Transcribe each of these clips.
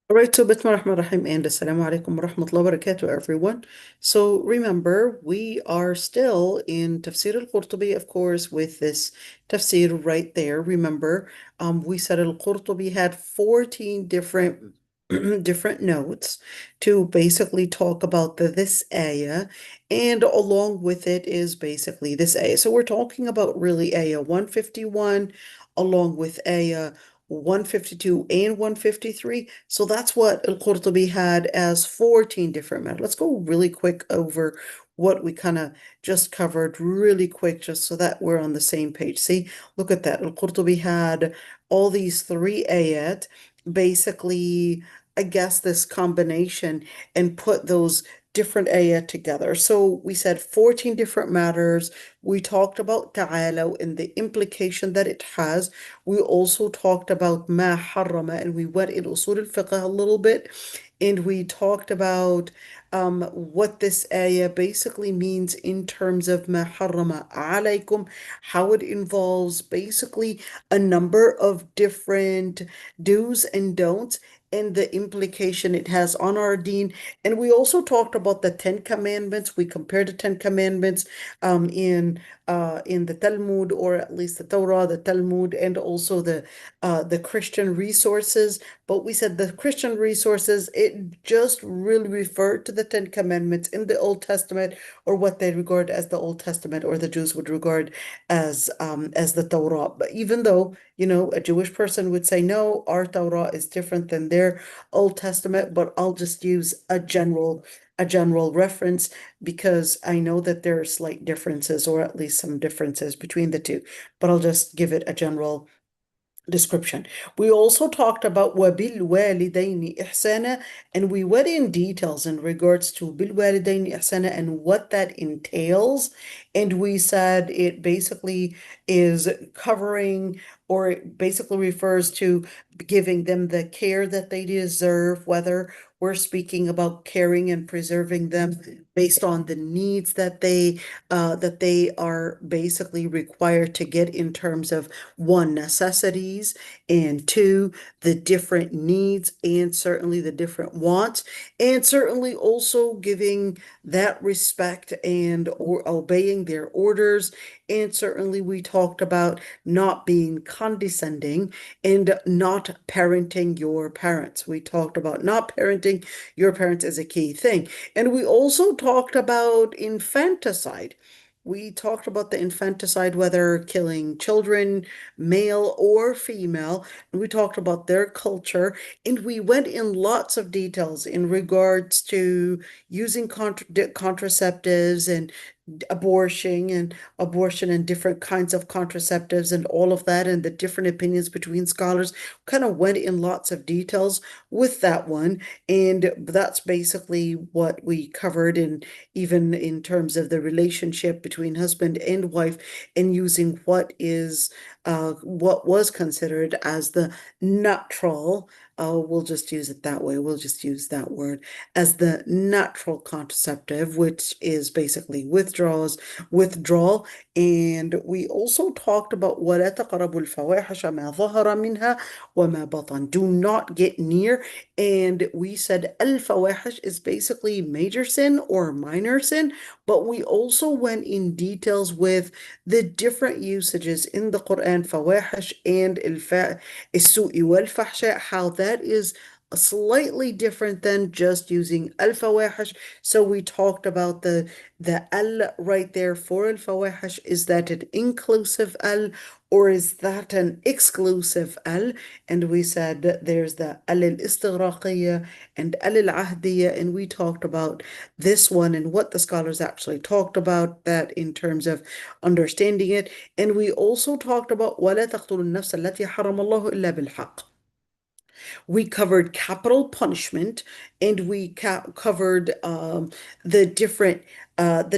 All right, so Bismillah ar-Rahman ar-Rahim and Assalamu alaikum wa rahmatullahi wa barakatuh, everyone. So remember, we are still in Tafsir al-Qurtubi, of course, with this tafsir right there. Remember, we said al-Qurtubi had 14 different different notes to basically talk about this ayah, and along with it is basically this ayah. So we're talking about really ayah 151 along with ayah 152 and 153. So that's what Al-Qurtubi had as 14 different matters. Let's go really quick over what we kind of just covered really quick, just so that we're on the same page. See, look at that. Al-Qurtubi had all these three ayat, basically, I guess this combination, and put those different ayat together. So we said 14 different matters. We talked about ta'ala and the implication that it has. We also talked about ma harrama, and we went in usul al-fiqh a little bit, and we talked about what this ayah basically means in terms of ma harrama alaykum, how it involves basically a number of different do's and don'ts, and the implication it has on our deen. And we also talked about the Ten Commandments. We compared the Ten Commandments um, in in the Talmud, or at least the Torah, the Talmud, and also the Christian resources. But we said the Christian resources, it just really referred to the Ten Commandments in the Old Testament, or what they regard as the Old Testament, or the Jews would regard as the Torah. But even though, a Jewish person would say, no, our Torah is different than their Old Testament, but I'll just use a general reference, because I know that there are slight differences, or at least some differences between the two, but I'll just give it a general description. We also talked about وَبِالْوَالِدَيْنِ إِحْسَانًا, and we went in details in regards to بِالْوَالِدَيْنِ إِحْسَانًا and what that entails. And we said it basically is covering, or it basically refers to giving them the care that they deserve, whether we're speaking about caring and preserving them based on the needs that they are basically required to get in terms of, one, necessities, and two, the different needs, and certainly the different wants, and certainly also giving that respect and or obeying their orders. And certainly we talked about not being condescending and not parenting your parents. We talked about not parenting your parents as a key thing. And we also talked about infanticide. We talked about the infanticide, whether killing children, male or female. And we talked about their culture. And we went in lots of details in regards to using contraceptives, and abortion and different kinds of contraceptives and all of that, and the different opinions between scholars. Kind of went in lots of details with that one. And that's basically what we covered, in even in terms of the relationship between husband and wife, and using what was considered as the natural, we'll just use it that way, we'll just use that word, as the natural contraceptive, which is basically withdrawal. And we also talked about وَلَا تَقْرَبُوا الْفَوَاحِشَ مَا ظَهَرَ مِنْهَا وَمَا بَطَنَ. Do not get near. And we said al-fawahish is basically major sin or minor sin, but we also went in details with the different usages in the Quran, fawahish and السوء والفحشاء, how that is slightly different than just using al-fawahish. So we talked about the al right there for al-fawahish. Is that an inclusive al, or is that an exclusive al? And we said that there's the al-istighraqiyya and al-ahdiyya, and we talked about this one and what the scholars actually talked about that in terms of understanding it. And we also talked about وَلَا تَقْتُلُوا النَّفْسَ الَّتِي حَرَمَ اللَّهُ إِلَّا بِالْحَقِّ. We covered capital punishment, and we covered the different uh,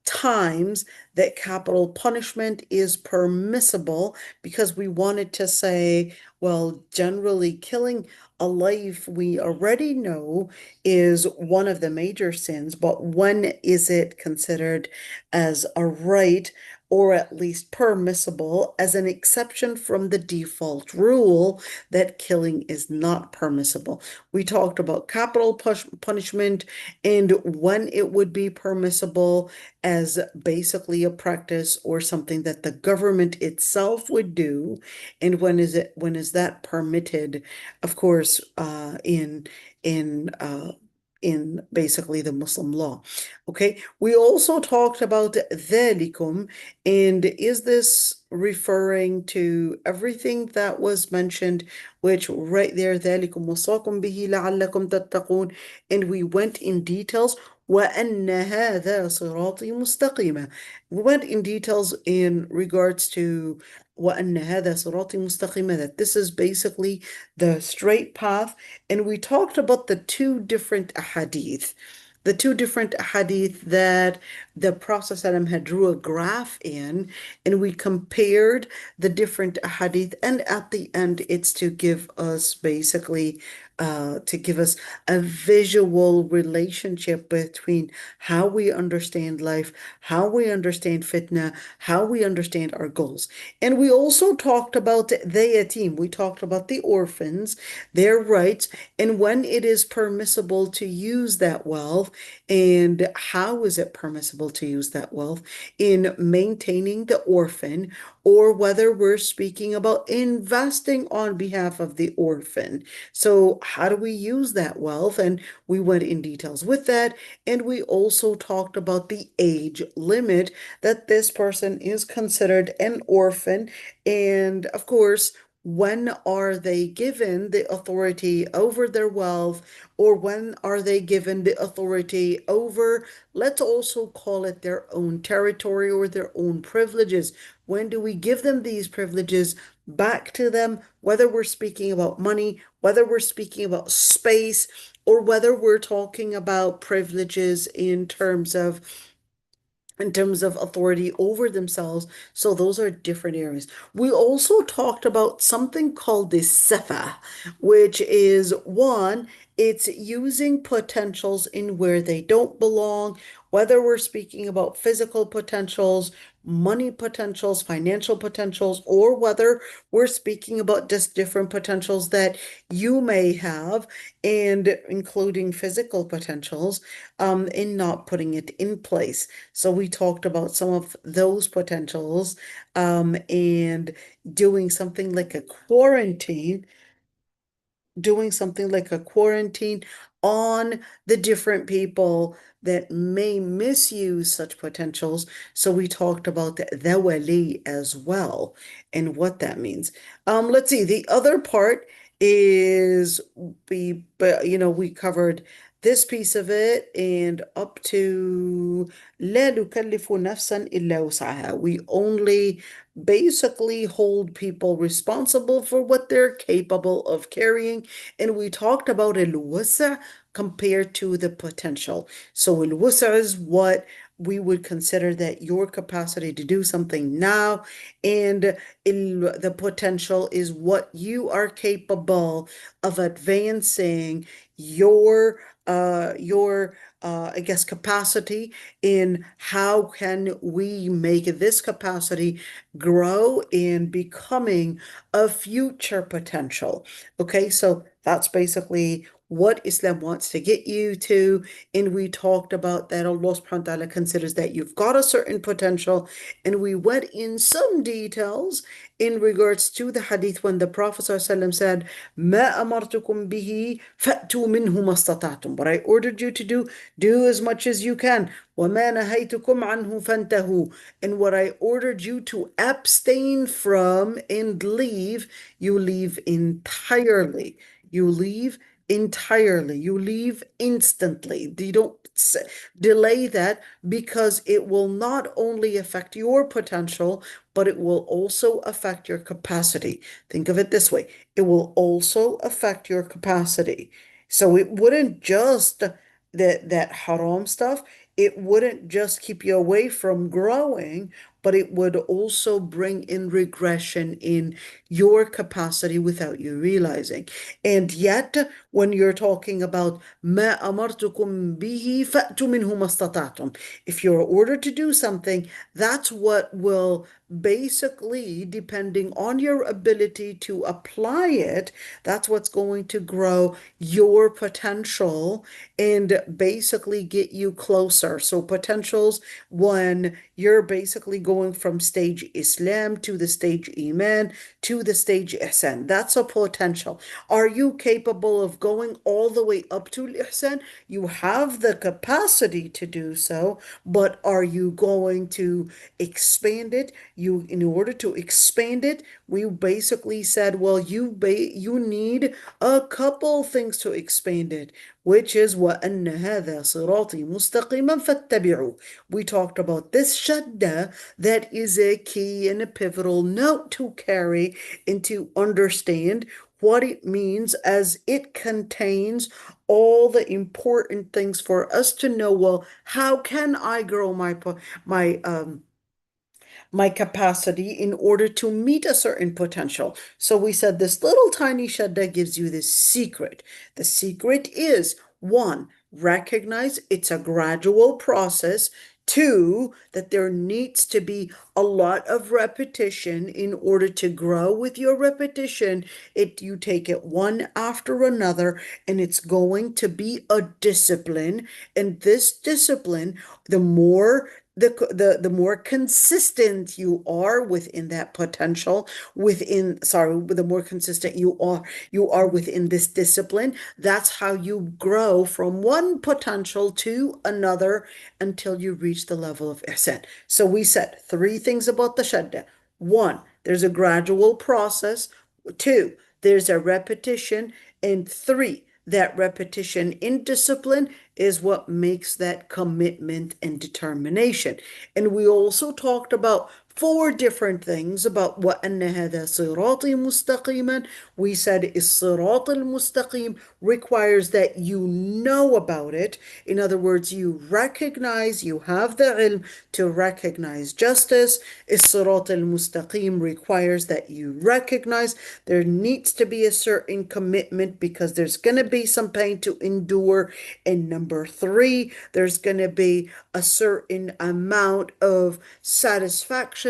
times that capital punishment is permissible, because we wanted to say, well, generally killing a life we already know is one of the major sins, but when is it considered as a right or at least permissible as an exception from the default rule that killing is not permissible. We talked about capital punishment and when it would be permissible as basically a practice or something that the government itself would do, and when is that permitted, of course, in in basically the Muslim law. Okay, we also talked about ذَلِكُمْ, and is this referring to everything that was mentioned, which right there, ذَلِكُمْ وَصَّاكُمْ بِهِ لَعَلَّكُمْ تَتَّقُونَ, and we went in details. وَأَنَّ هَذَا صِرَاطِي مُسْتَقِيمًا. We went in details in regards to وَأَنَّ هَذَا صِرَاطِي مُسْتَقِيمًا, that this is basically the straight path. And we talked about the two different ahadith. The two different ahadith that the Prophet ﷺ had drew a graph in, and we compared the different ahadith. And at the end, it's to give us basically to give us a visual relationship between how we understand life, how we understand fitna, how we understand our goals. And we also talked about the yatim. We talked about the orphans, their rights, and when it is permissible to use that wealth, and how is it permissible to use that wealth in maintaining the orphan, or whether we're speaking about investing on behalf of the orphan. So how do we use that wealth? And we went in details with that. And we also talked about the age limit that this person is considered an orphan. And of course, when are they given the authority over their wealth, or when are they given the authority over, let's also call it their own territory or their own privileges? When do we give them these privileges back to them, whether we're speaking about money, whether we're speaking about space, or whether we're talking about privileges in terms of authority over themselves. So those are different areas. We also talked about something called the sefa, which is one, it's using potentials in where they don't belong, whether we're speaking about physical potentials, money potentials, financial potentials, or whether we're speaking about just different potentials that you may have, and including physical potentials, in not putting it in place. So we talked about some of those potentials, and doing something like a quarantine doing something like a quarantine on the different people that may misuse such potentials. So we talked about the wali as well and what that means. Let's see. The other part is we covered this piece of it and up to لا نكلف نفسا إلا وسعها. We only basically hold people responsible for what they're capable of carrying. And we talked about al-wasa' compared to the potential. So al-wasa' is what we would consider that your capacity to do something now, and the potential is what you are capable of advancing your I guess capacity, in how can we make this capacity grow in becoming a future potential. Okay, so that's basically what Islam wants to get you to. And we talked about that Allah subhanahu wa ta'ala considers that you've got a certain potential. And we went in some details in regards to the hadith when the Prophet ﷺ said, ما أمرتكم به فأتوا منه ما استطعتم. What I ordered you to do as much as you can. وما نهيتكم عنه فانتهوا. And what I ordered you to abstain from and leave, you leave entirely. You leave entirely. You leave instantly. You don't delay that, because it will not only affect your potential, but it will also affect your capacity. Think of it this way. It will also affect your capacity. So it wouldn't just that haram stuff, it wouldn't just keep you away from growing, but it would also bring in regression in your capacity without you realizing. And yet, when you're talking about ما أمرتكم به فأتوا منه ما استطعتم, if you're ordered to do something, that's what will basically, depending on your ability to apply it, that's what's going to grow your potential and basically get you closer. So potentials, when you're basically going from stage Islam to the stage Iman to the stage Ihsan, that's a potential. Are you capable of going all the way up to Ihsan? You have the capacity to do so, but are you going to expand it? In order to expand it, we basically said, well, you need a couple things to expand it, which is وَأَنَّ هَذَا صِرَاطِي مُسْتَقِيمًا فَاتَّبِعُوا. We talked about this shadda that is a key and a pivotal note to carry and to understand what it means, as it contains all the important things for us to know, well, how can I grow my my capacity in order to meet a certain potential? So we said this little tiny shadda gives you this secret. The secret is, one, recognize it's a gradual process. Two, that there needs to be a lot of repetition in order to grow. With your repetition, you take it one after another, and it's going to be a discipline. And this discipline, the more the more consistent you are within that potential, the more consistent you are within this discipline, that's how you grow from one potential to another until you reach the level of ihsan. So we said three things about the shadda. One, there's a gradual process. Two, there's a repetition. And three, that repetition in discipline is what makes that commitment and determination. And we also talked about four different things about وَأَنَّ هَذَا صِرَاطِي مُسْتَقِيمًا. We said الصِّرَاطِ الْمُسْتَقِيم requires that you know about it. In other words, you recognize, you have the ilm to recognize justice. الصِّرَاطِ الْمُسْتَقِيم requires that you recognize there needs to be a certain commitment, because there's going to be some pain to endure. And number three, there's going to be a certain amount of satisfaction,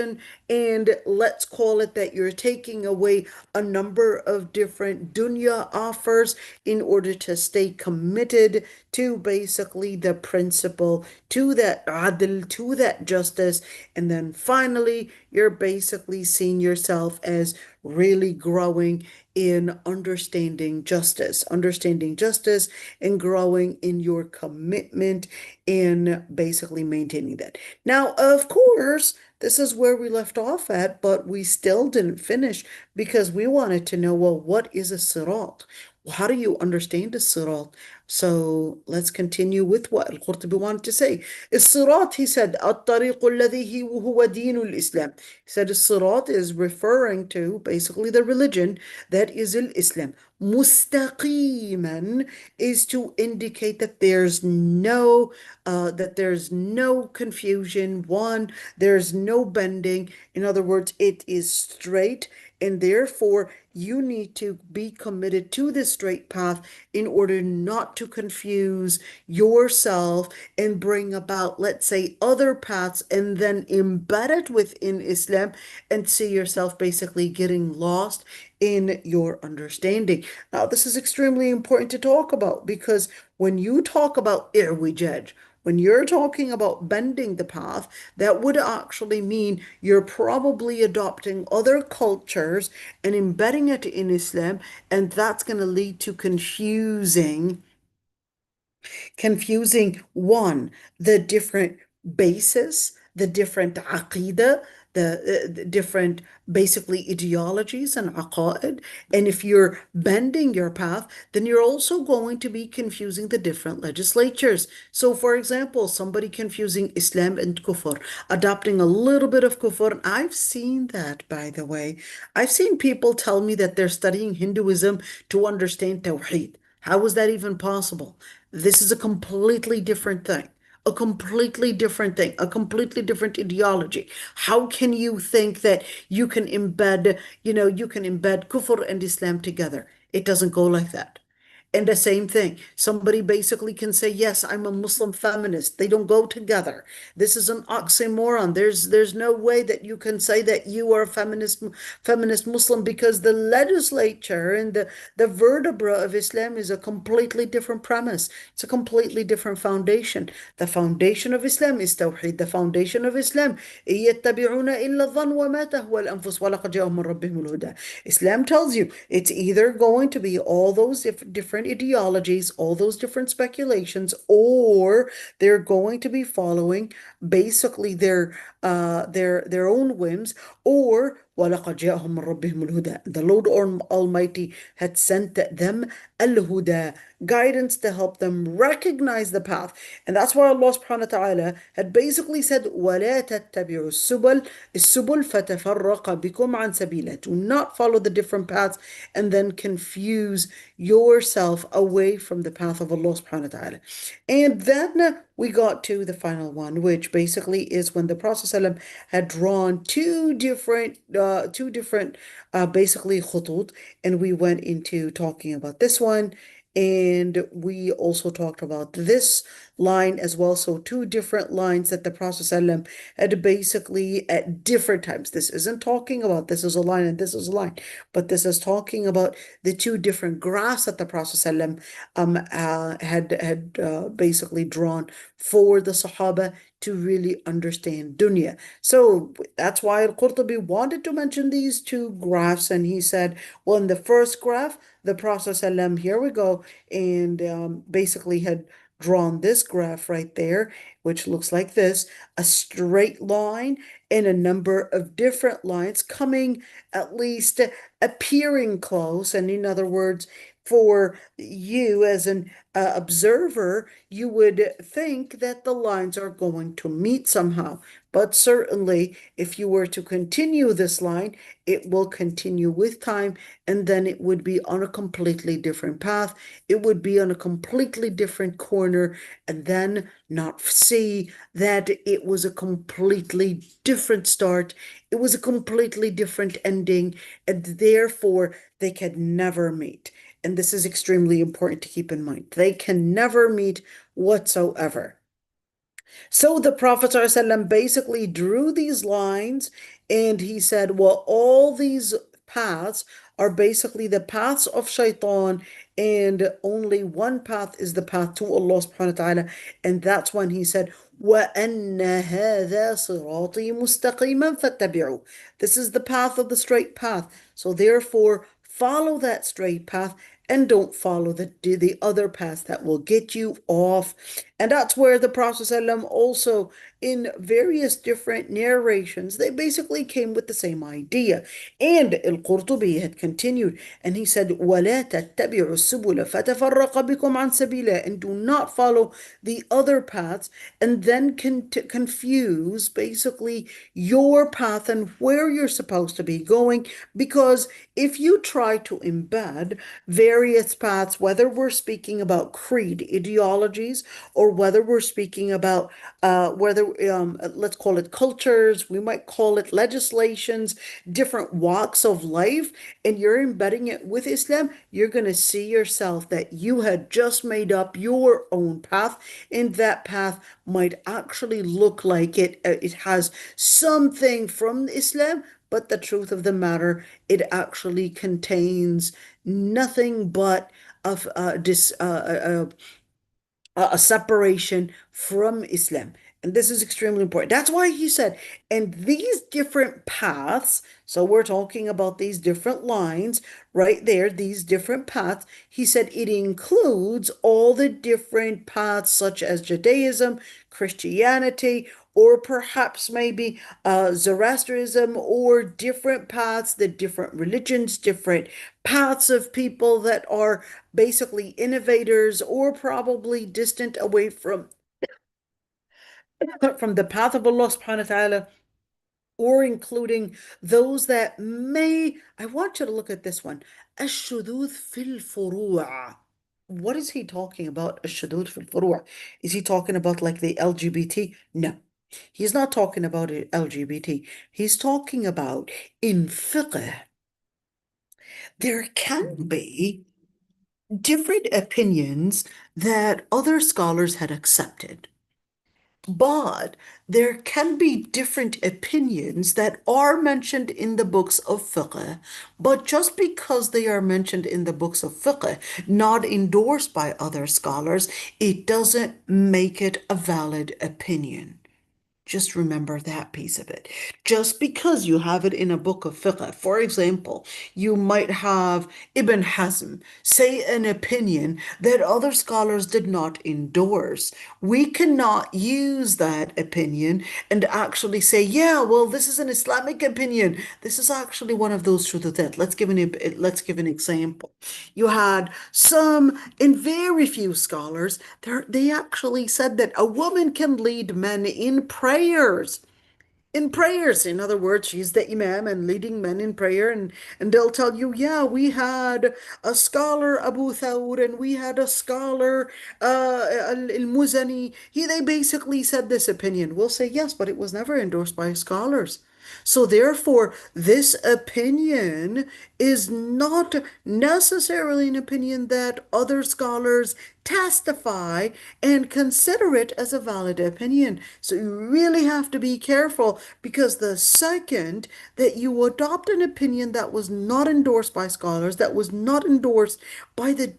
and let's call it that you're taking away a number of different dunya offers in order to stay committed to basically the principle, to that adl, to that justice. And then finally, you're basically seeing yourself as really growing in understanding justice and growing in your commitment in basically maintaining that. Now, of course, this is where we left off at, but we still didn't finish, because we wanted to know, well, what is a sirat? How do you understand a sirat? So let's continue with what al-Qurtubi wanted to say. الصراط, he said, الطريق الذي هو دين الإسلام. He said الصراط is referring to basically the religion that is Islam. مستقيما is to indicate that there's no confusion. One, there's no bending. In other words, it is straight, and therefore you need to be committed to this straight path in order not to confuse yourself and bring about, let's say, other paths and then embed it within Islam and see yourself basically getting lost in your understanding. Now, this is extremely important to talk about, because when you talk about i'wijaj, when you're talking about bending the path, that would actually mean you're probably adopting other cultures and embedding it in Islam, and that's going to lead to confusing one, the different bases, the different aqidah, the different basically ideologies and aqaid. And if you're bending your path, then you're also going to be confusing the different legislatures. So for example, somebody confusing Islam and kufr, adopting a little bit of kufr. And I've seen that, by the way. I've seen people tell me that they're studying Hinduism to understand Tawheed. How is that even possible? This is a completely different thing. a completely different thing, a completely different ideology. How can you think that you can embed, you can embed kufr and Islam together? It doesn't go like that. And the same thing, somebody basically can say, yes, I'm a Muslim feminist. They don't go together. This is an oxymoron. There's no way that you can say that you are a feminist Muslim, because the legislature and the vertebra of Islam is a completely different premise. It's a completely different foundation. The foundation of Islam is Tawheed. The foundation of Islam, يَتَّبِعُونَ إِلَّا الظَّنَّ وَمَا تَهْوَى الْأَنفُسُ وَلَقَدْ جَاءَهُم مِّن رَّبِّهِمُ الْهُدَى. Islam tells you it's either going to be all those different ideologies, all those different speculations, or they're going to be following basically their own whims, or وَلَقَدْ جَاءَهُم مِّن رَّبِّهِمُ الْهُدَى. The Lord Almighty had sent them al-huda, guidance to help them recognize the path. And that's why Allah subhanahu wa ta'ala had basically said, وَلَا تَتَّبِعُوا السُّبُلَ فَتَفَرَّقَ بِكُمْ عَنْ سَبِيلِهِ. Do not follow the different paths and then confuse yourself away from the path of Allah subhanahu wa ta'ala. And then we got to the final one, which basically is when the Prophet ﷺ had drawn two different basically khutut, and we went into talking about this one, and we also talked about this line as well. So two different lines that the Prophet ﷺ had basically at different times. This isn't talking about this is a line and this is a line, but this is talking about the two different graphs that the Prophet ﷺ had basically drawn for the Sahaba to really understand dunya. So that's why Al-Qurtubi wanted to mention these two graphs, and he said, well, in the first graph, the Prophet ﷺ, here we go, and basically had drawn this graph right there, which looks like this, a straight line and a number of different lines coming at least appearing close. And in other words, for you as an observer, you would think that the lines are going to meet somehow. But certainly, if you were to continue this line, it will continue with time, and then it would be on a completely different path. It would be on a completely different corner, and then not see that it was a completely different start. It was a completely different ending, and therefore they could never meet. And this is extremely important to keep in mind. They can never meet whatsoever. So the Prophet ﷺ basically drew these lines, and he said, well, all these paths are basically the paths of shaitan, and only one path is the path to Allah subhanahu wa ta'ala. And that's when he said, وَأَنَّ هَذَا صِرَاطِي مُسْتَقِيمًا فَاتَّبِعُوا. This is the path of the straight path. So therefore, follow that straight path and don't follow the other paths that will get you off. And that's where the Prophet ﷺ also, in various different narrations, they basically came with the same idea. And Al-Qurtubi had continued, and he said, وَلَا تَتَّبِعُوا السُّبُلَ فَتَفَرَّقَ بِكُمْ عَنْ سَبِيلِهِ. And do not follow the other paths and then confuse basically your path and where you're supposed to be going. Because if you try to embed various paths, whether we're speaking about creed, ideologies, or whether we're speaking about whether let's call it cultures, we might call it legislations, different walks of life, and you're embedding it with Islam, you're going to see yourself that you had just made up your own path, and that path might actually look like it has something from Islam, but the truth of the matter, it actually contains nothing but of a separation from Islam. And this is extremely important. That's why he said, and these different paths, so we're talking about these different lines right there, these different paths, he said it includes all the different paths such as Judaism, Christianity, or perhaps maybe Zoroastrianism, or different paths, the different religions, different paths of people that are basically innovators or probably distant away from the path of Allah subhanahu wa ta'ala, or including those that may, I want you to look at this one, الشذوذ في الفروع. what is he talking about? الشذوذ في الفروع. Is he talking about like the LGBT? No. He's not talking about LGBT. He's talking about in fiqh, there can be different opinions that other scholars had accepted. But there can be different opinions that are mentioned in the books of fiqh, but just because they are mentioned in the books of fiqh, not endorsed by other scholars, it doesn't make it a valid opinion. Just remember that piece of it. Just because you have it in a book of fiqh, for example, you might have Ibn Hazm say an opinion that other scholars did not endorse. We cannot use that opinion and actually say, yeah, well, this is an Islamic opinion. This is actually one of those shududat. Let's give an example. You had some, and very few scholars, they actually said that a woman can lead men in prayers. In prayers, in other words, she's the imam and leading men in prayer, and they'll tell you, yeah, we had a scholar Abu Thawr, and we had a scholar al-Muzani. They basically said this opinion. We'll say yes, but it was never endorsed by scholars. So therefore, this opinion is not necessarily an opinion that other scholars testify and consider it as a valid opinion. So you really have to be careful, because the second that you adopt an opinion that was not endorsed by scholars, that was not endorsed by the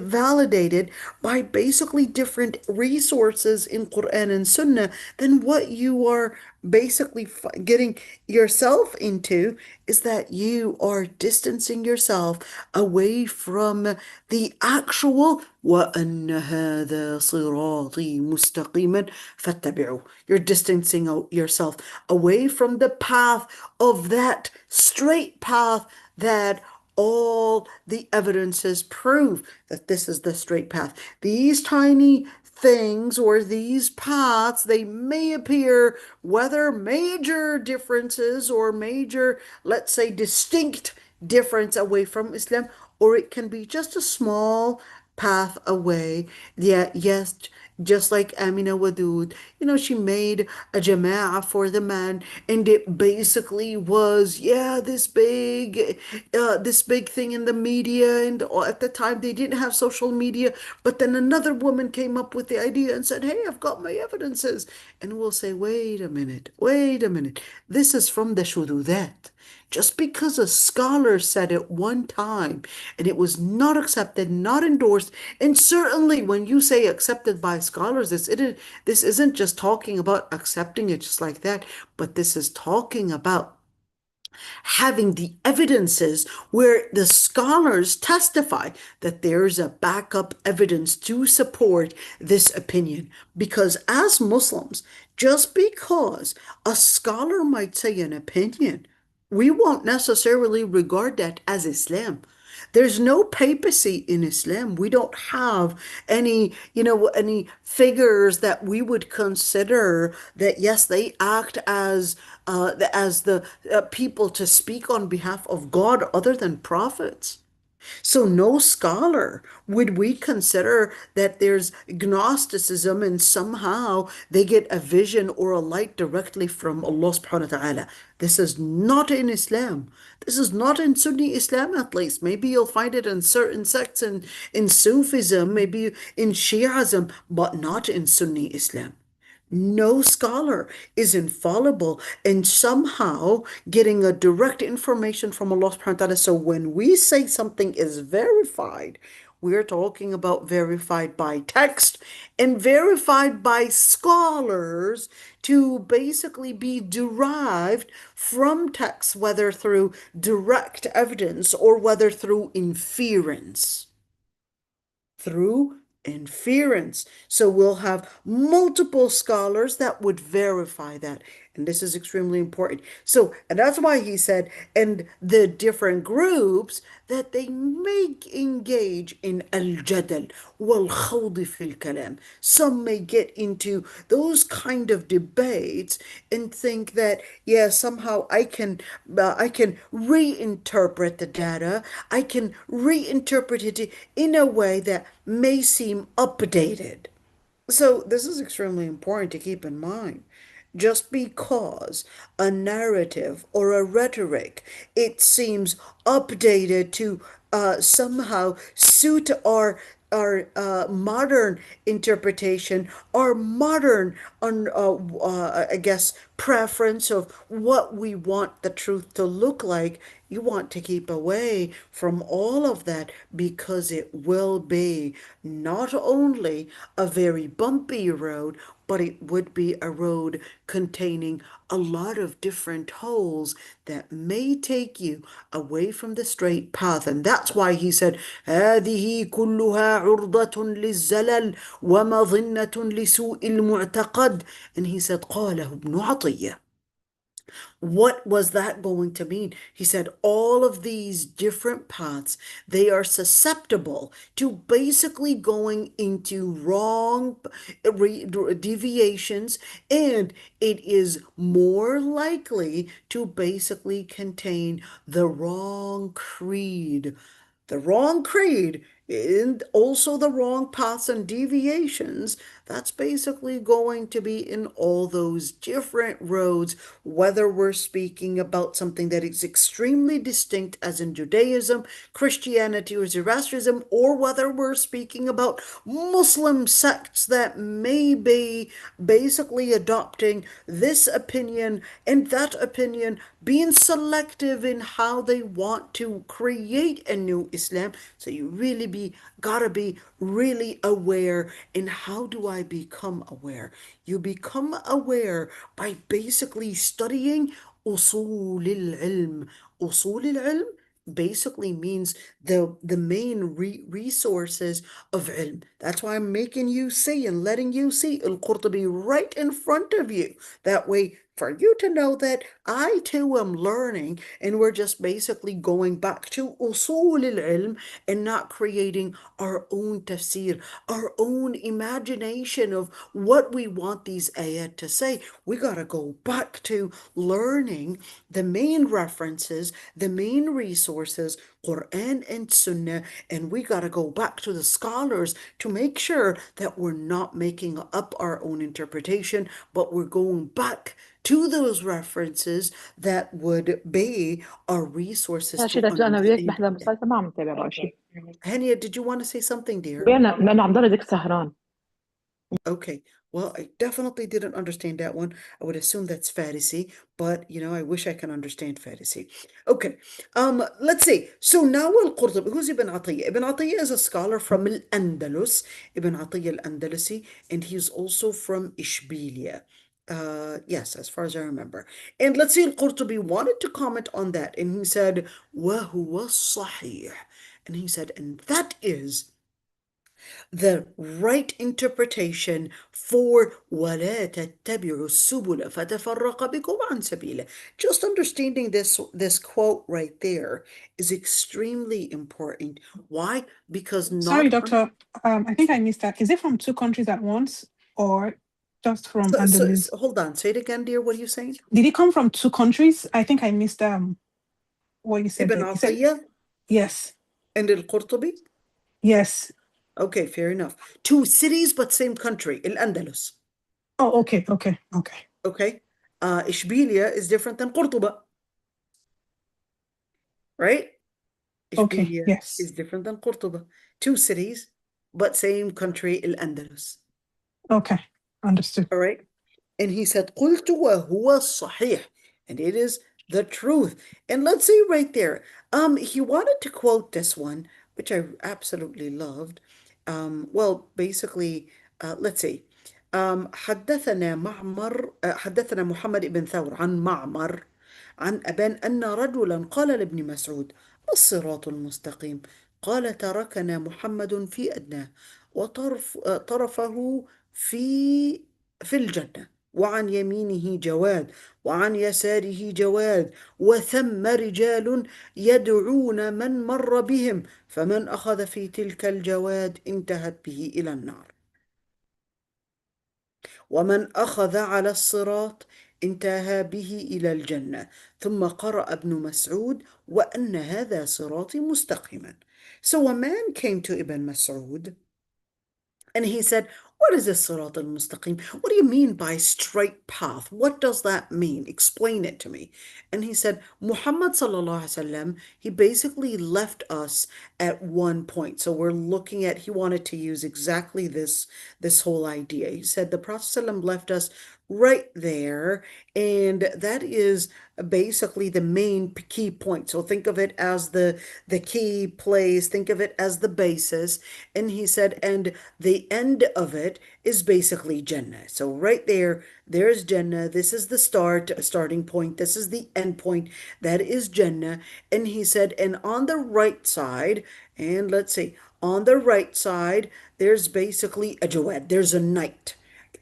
validated by basically different resources in Quran and Sunnah, then what you are basically getting yourself into is that you are distancing yourself away from the actual وَأَنَّ هَذَا صِرَاطِي مُسْتَقِيمًا فَاتَّبِعُوهُ. You're distancing yourself away from the path of that straight path that all the evidences prove that this is the straight path. These tiny things or these paths, they may appear, whether major differences or major, let's say, distinct difference away from Islam, or it can be just a small path away. Yeah, yes, just like Amina Wadud, she made a jama'ah for the man, and it basically was, yeah, this big thing in the media, and at the time they didn't have social media, but then another woman came up with the idea and said, hey, I've got my evidences. And we'll say, wait a minute, this is from the shududat. Just because a scholar said it one time and it was not accepted, not endorsed, and certainly when you say accepted by scholars, this isn't just talking about accepting it just like that, but this is talking about having the evidences where the scholars testify that there's a backup evidence to support this opinion. Because as Muslims, just because a scholar might say an opinion, we won't necessarily regard that as Islam. There's no papacy in Islam. We don't have any figures that we would consider that, yes, they act as the people to speak on behalf of God other than prophets. So no scholar would we consider that there's Gnosticism and somehow they get a vision or a light directly from Allah subhanahu wa ta'ala. This is not in Islam. This is not in Sunni Islam, at least. Maybe you'll find it in certain sects in Sufism, maybe in Shi'ism, but not in Sunni Islam. No scholar is infallible in somehow getting a direct information from Allah subhanahu wa ta'ala. So when we say something is verified, we're talking about verified by text and verified by scholars to basically be derived from text, whether through direct evidence or whether through inference. Through inference. So we'll have multiple scholars that would verify that. And this is extremely important. So, and that's why he said, and the different groups that they may engage in al-jadal wal-khawd fil kalam. Some may get into those kind of debates and think that, yeah, somehow I can reinterpret the data. I can reinterpret it in a way that may seem updated. So this is extremely important to keep in mind. Just because a narrative or a rhetoric, it seems updated to somehow suit our modern interpretation, our modern, I guess, preference of what we want the truth to look like, you want to keep away from all of that because it will be not only a very bumpy road, but it would be a road containing a lot of different holes that may take you away from the straight path. And that's why he said, هذه كلها عرضة للزلل ومظنة لسوء المعتقد. And he said, قاله ابن عطية. What was that going to mean? He said all of these different paths, they are susceptible to basically going into wrong deviations, and it is more likely to basically contain the wrong creed. The wrong creed and also the wrong paths and deviations, that's basically going to be in all those different roads, whether we're speaking about something that is extremely distinct, as in Judaism, Christianity, or Zoroastrianism, or whether we're speaking about Muslim sects that may be basically adopting this opinion and that opinion, being selective in how they want to create a new Islam. So you really gotta be really aware. And how do I become aware? You become aware by basically studying usul al-ilm. Usul al-ilm basically means the main resources of ilm. That's why I'm making you see and letting you see al-Qurtubi right in front of you. That way, for you to know that I too am learning, and we're just basically going back to usul al-ilm and not creating our own tafsir, our own imagination of what we want these ayah to say. We gotta go back to learning the main references, the main resources, Quran and Sunnah, and we gotta go back to the scholars to make sure that we're not making up our own interpretation, but we're going back to those references that would be our resources ماشي to دكتور، انا وياك understand. بحضر مسلسل ما عم نتابع بقى شيء. Hania, did you want to say something, dear? بأنه عم ضل ديك سهران. Okay, well, I definitely didn't understand that one. I would assume that's Farisi, but I wish I can understand Farisi. Okay, let's see. So now al-Qurtubi, who's Ibn Atiyah? Ibn Atiyah is a scholar from Al-Andalus, Ibn Atiyah al-Andalusi, and he's also from Ishbilia. Yes, as far as I remember. And let's see, al-Qurtubi wanted to comment on that, and he said, وَهُوَ الصَّحِيحُ. And he said, and that is the right interpretation for وَلَا تَتَّبِعُوا السُّبُلَ فَتَفَرَّقَ بِكُمْ عَنْ سَبِيلِهِ. Just understanding this quote right there is extremely important. Why? Because Sorry, not doctor. I think I missed that. Is it from two countries at once or just from Andalus? hold on, say it again, dear. What are you saying? Did it come from two countries? I think I missed what you said Ibn there. You said Atiyah yes. and al-Qurtubi? Yes. Okay, fair enough. Two cities, but same country, Al-Andalus. Oh, okay. Okay. Ishbilia is different than Qurtuba, right? Okay, Ishbilia yes. is different than Qurtuba. Two cities, but same country, Al-Andalus. Okay, understood. All right. And he said, قُلْتُ وَهُوَ الصَّحِيحُ. And it is the truth. And let's see right there. He wanted to quote this one, which I absolutely loved. Well, basically, let's see. حدثنا محمد بن ثور عن معمر عن أبان أن رجلا قال لابن مسعود: ما الصراط المستقيم؟ قال: تركنا محمد في أدناه وطرفه في الجنة. وعن يمينه جواد وعن يساره جواد وثم رجال يدعون من مر بهم فمن أخذ في تلك الجواد انتهت به إلى النار ومن أخذ على الصراط انتهى به إلى الجنة ثم قرأ ابن مسعود وأن هذا صراطي مستقيما. So a man came to Ibn Mas'ud and he said, what is this Sirat al-Mustaqim? What do you mean by straight path? What does that mean? Explain it to me. And he said, Muhammad sallallahu alaihi wasallam, he basically left us at one point. So we're looking at, he wanted to use exactly this whole idea. He said the Prophet sallam left us right there, and that is basically the main key point. So think of it as the key place, think of it as the basis. And he said, and the end of it is basically Jannah. So right there, there's Jannah. This is the starting point. This is the end point. That is Jannah. And he said, and on the right side, and let's see, on the right side, there's basically a Jawad. There's a knight.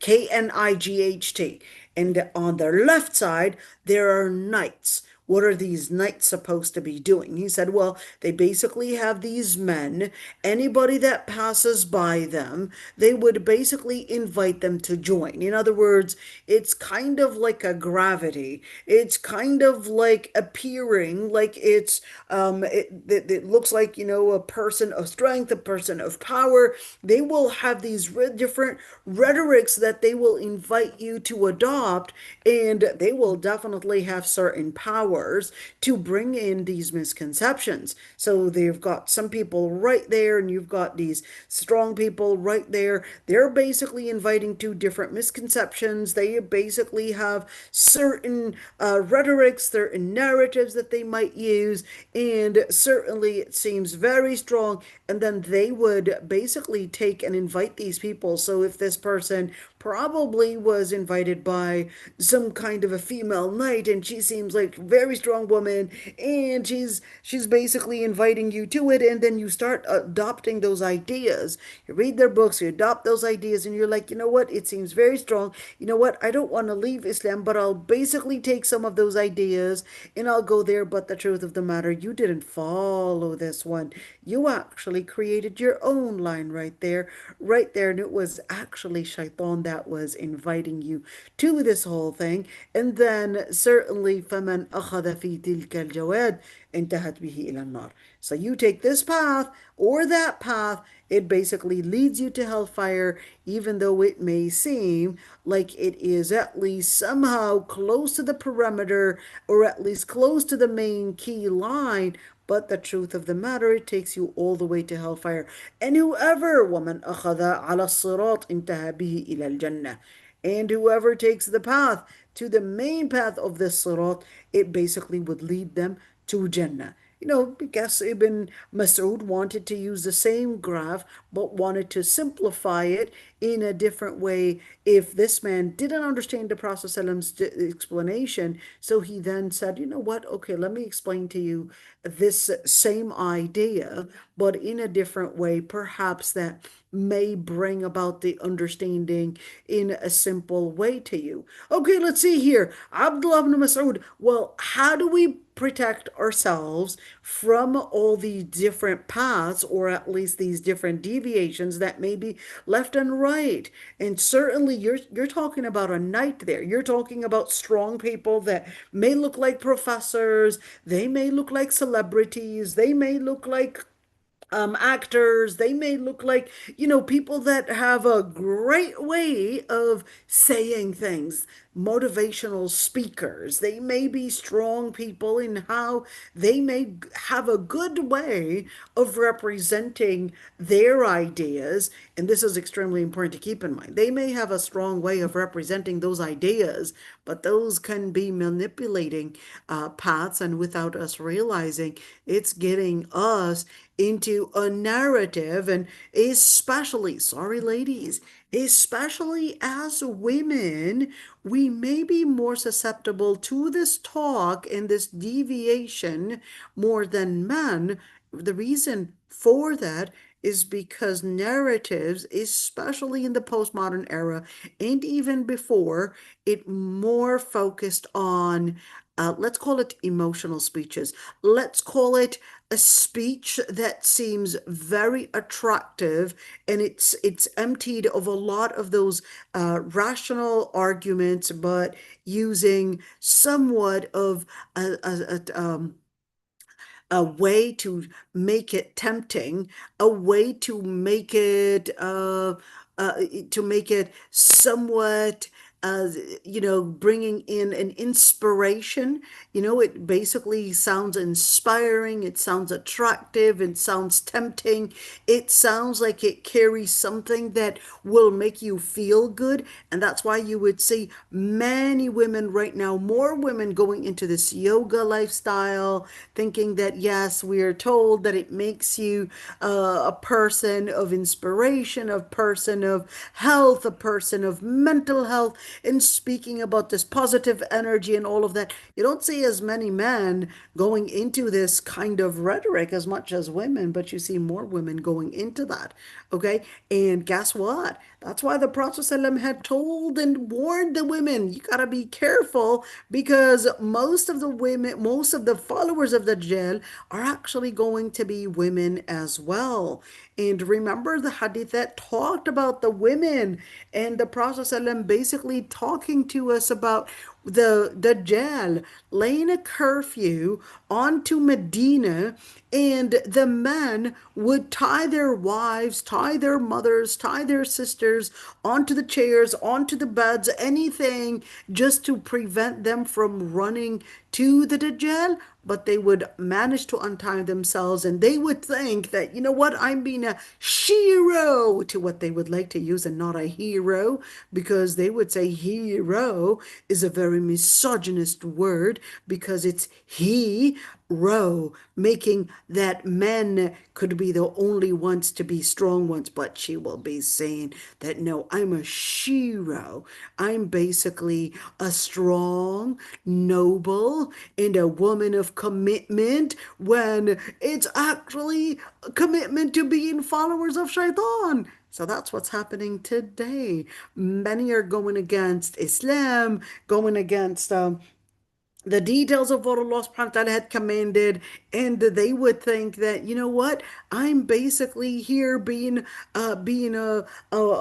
Knight. And on the left side, there are knights. What are these knights supposed to be doing? He said, well, they basically have these men. Anybody that passes by them, they would basically invite them to join. In other words, it's kind of like a gravity. It's kind of like appearing like it looks like, a person of strength, a person of power. They will have these different rhetorics that they will invite you to adopt, and they will definitely have certain powers to bring in these misconceptions. So they've got some people right there, and you've got these strong people right there. They're basically inviting two different misconceptions. They basically have certain rhetorics, certain narratives that they might use, and certainly it seems very strong. And then they would basically take and invite these people. So if this person probably was invited by some kind of a female knight, and she seems like a very strong woman, and she's basically inviting you to it, and then you start adopting those ideas. You read their books, you adopt those ideas, and you're like, you know what, it seems very strong. You know what, I don't want to leave Islam, but I'll basically take some of those ideas and I'll go there. But the truth of the matter, you didn't follow this one. You actually created your own line right there, and it was actually shaitan that was inviting you to this whole thing. And then certainly فَمَنْ أَخَذَ فِي تِلْكَ الْجَوَادِ انتهت به إلى النار. So you take this path or that path, it basically leads you to hellfire, even though it may seem like it is at least somehow close to the perimeter, or at least close to the main key line. But the truth of the matter, it takes you all the way to hellfire. And whoever وَمَنْ أَخَذَ عَلَى الصِّرَاطِ انتهى به إلى الجنة. And whoever takes the path to the main path of this sirat, it basically would lead them to Jannah. Because Ibn Mas'ud wanted to use the same graph, but wanted to simplify it in a different way. If this man didn't understand the Prophet's explanation, so he then said, you know what, okay, let me explain to you this same idea, but in a different way, perhaps that may bring about the understanding in a simple way to you. Okay, let's see here. Abdullah ibn Mas'ud, well, how do we protect ourselves from all these different paths, or at least these different deviations that may be left and right? And certainly you're talking about a knight there. You're talking about strong people that may look like professors, they may look like celebrities, they may look like actors, they may look like, people that have a great way of saying things, motivational speakers. They may be strong people in how they may have a good way of representing their ideas. And this is extremely important to keep in mind. They may have a strong way of representing those ideas, but those can be manipulating paths, and without us realizing, it's getting us into a narrative. And especially, sorry ladies, especially as women, we may be more susceptible to this talk and this deviation more than men. The reason for that is because narratives, especially in the postmodern era and even before, it more focused on, let's call it emotional speeches. Let's call it a speech that seems very attractive, and it's emptied of a lot of those rational arguments, but using somewhat of a way to make it tempting, a way uh, to make it somewhat, bringing in an inspiration. It basically sounds inspiring, it sounds attractive, it sounds tempting, it sounds like it carries something that will make you feel good. And that's why you would see many women right now, more women going into this yoga lifestyle, thinking that, yes, we are told that it makes you a person of inspiration, a person of health, a person of mental health, and speaking about this positive energy and all of that. You don't see as many men going into this kind of rhetoric as much as women, but you see more women going into that. Okay. And guess what? That's why the Prophet ﷺ had told and warned the women, you got to be careful, because most of the women, most of the followers of the Dajjal are actually going to be women as well. And remember the hadith that talked about the women, and the Prophet ﷺ basically talking to us about the Dajjal laying a curfew onto Medina, and the men would tie their wives, tie their mothers, tie their sisters onto the chairs, onto the beds, anything just to prevent them from running to the Dajjal. But they would manage to untie themselves, and they would think that, you know what, I'm being a shiro, to what they would like to use, and not a hero, because they would say hero is a very misogynist word, because it's he row, making that men could be the only ones to be strong ones. But she will be saying that, no, I'm a shiro. I'm basically a strong, noble, and a woman of commitment, when it's actually a commitment to being followers of shaitan. So that's what's happening today. Many are going against Islam, going against the details of what Allah subhanahu wa ta'ala had commanded, and they would think that, you know what, I'm basically here being a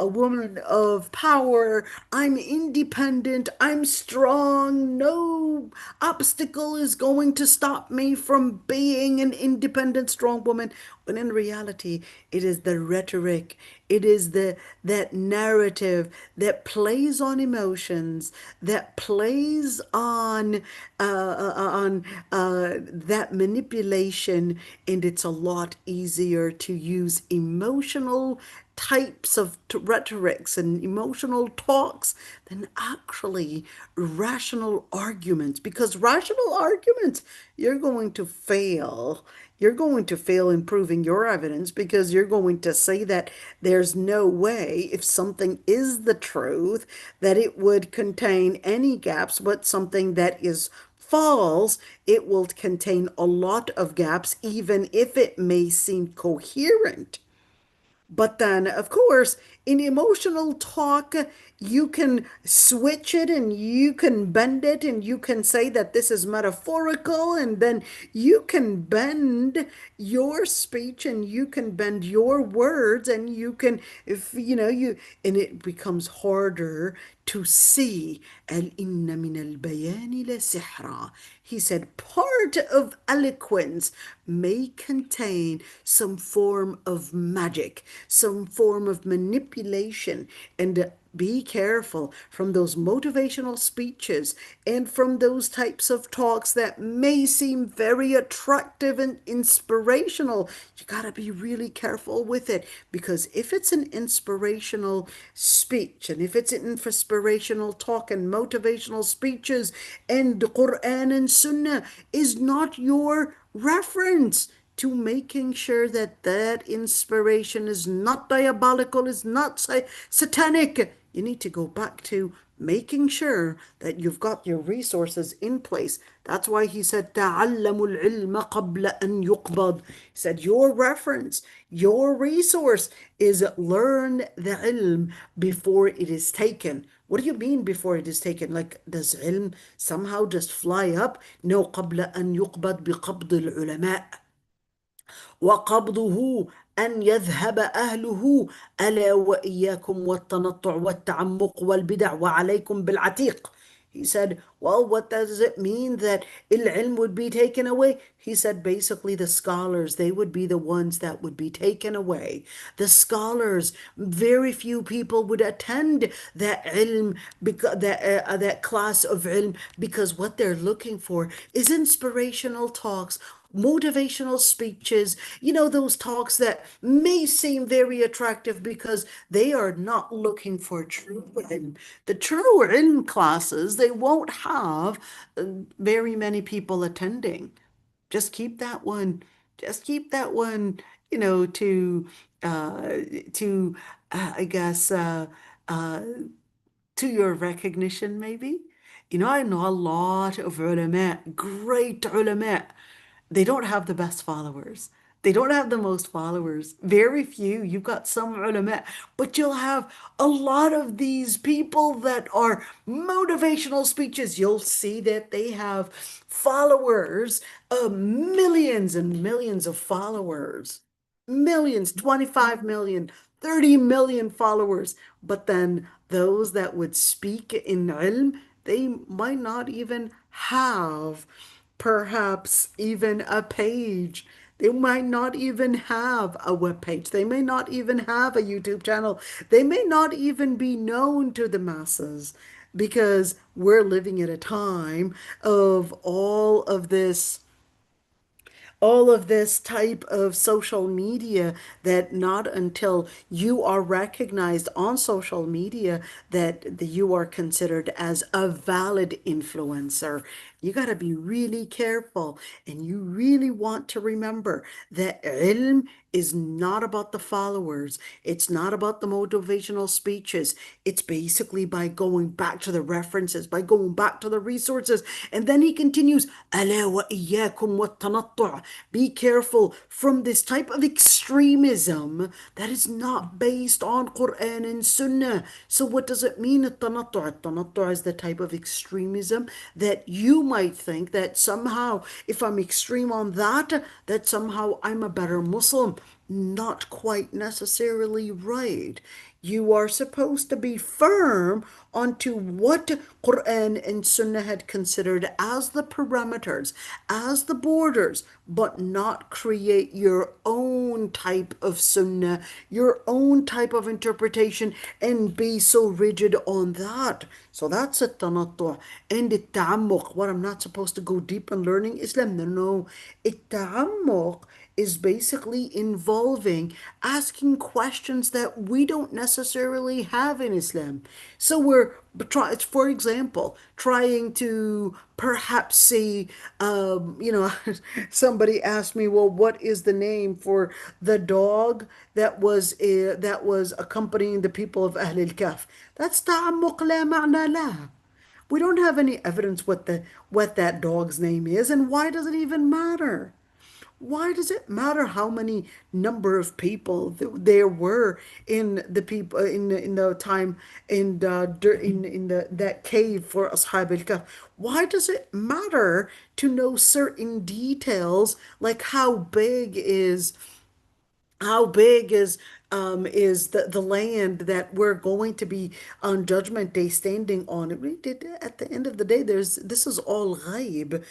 woman of power, I'm independent, I'm strong, no obstacle is going to stop me from being an independent, strong woman. When in reality, it is the rhetoric, it is that narrative that plays on emotions, that plays on that manipulation, and it's a lot easier to use emotional types of rhetorics and emotional talks than actually rational arguments, because rational arguments, you're going to fail. You're going to fail in proving your evidence, because you're going to say that there's no way, if something is the truth, that it would contain any gaps, but something that is false, it will contain a lot of gaps, even if it may seem coherent. But then, of course, in emotional talk, you can switch it and you can bend it, and you can say that this is metaphorical, and then you can bend your speech and you can bend your words, and you can, if and it becomes harder to see. Inna min al-bayani la sihra. He said part of eloquence may contain some form of magic, some form of manipulation. And be careful from those motivational speeches and from those types of talks that may seem very attractive and inspirational. You got to be really careful with it, because if it's an inspirational speech, and if it's an inspirational talk and motivational speeches, and the Quran and Sunnah is not your reference to making sure that that inspiration is not diabolical, is not satanic, You need to go back to making sure that you've got your resources in place. That's why he said, تعلموا العلم قبل أن يقبض. He said, your reference, your resource is learn the ilm before it is taken. What do you mean before it is taken? Like, does ilm somehow just fly up? No, قبل أن يقبض بقبض العلماء. وقبضه أن يذهب أهله ألا وإياكم والتنطع والتعمق والبدع وعليكم بالعتيق. He said, well, what does it mean that ilm would be taken away? He said, basically, the scholars, they would be the ones that would be taken away. The scholars, very few people would attend that ilm, because that class of ilm, because what they're looking for is inspirational talks, motivational speeches, those talks that may seem very attractive because they are not looking for true ilm. The true ilm classes, they won't have very many people attending. Just keep that one. Just keep that one, uh, to, I guess, uh, to your recognition, maybe. I know a lot of ulama, great ulama. They don't have the best followers. They don't have the most followers. Very few. You've got some ulama, but you'll have a lot of these people that are motivational speeches. You'll see that they have followers, millions and millions of followers, millions, 25 million, 30 million followers. But then those that would speak in ilm, they might not even have perhaps even a page. They might not even have a web page. They may not even have a YouTube channel. They may not even be known to the masses because we're living at a time of all of this type of social media, that not until you are recognized on social media that you are considered as a valid influencer. You got to be really careful, and you really want to remember that ilm is not about the followers. It's not about the motivational speeches. It's basically by going back to the references, by going back to the resources. And then he continues, ألا وإياكم والتنطع. Be careful from this type of extremism that is not based on Quran and Sunnah. So what does it mean, التنطع? التنطع is the type of extremism that you might think that somehow, if I'm extreme on that somehow I'm a better Muslim. Not quite necessarily right. You are supposed to be firm onto what Quran and Sunnah had considered as the parameters, as the borders, but not create your own type of Sunnah, your own type of interpretation, and be so rigid on that. So that's a tanattu. And the ta'ammuq, what I'm not supposed to go deep in learning Islam. No. It is basically involving asking questions that we don't necessarily have in Islam. So we're for example, trying to perhaps see, somebody asked me, well, what is the name for the dog that was accompanying the people of Ahl al-Kahf? That's ta'ammuq la ma'na lah. We don't have any evidence what that dog's name is, and why does it even matter? Why does it matter how many number of people there were in the people in the time in that cave for Ashab al-Kahf? Why does it matter to know certain details, like how big is the land that we're going to be on Judgment Day standing on? At the end of the day, this is all ghaib.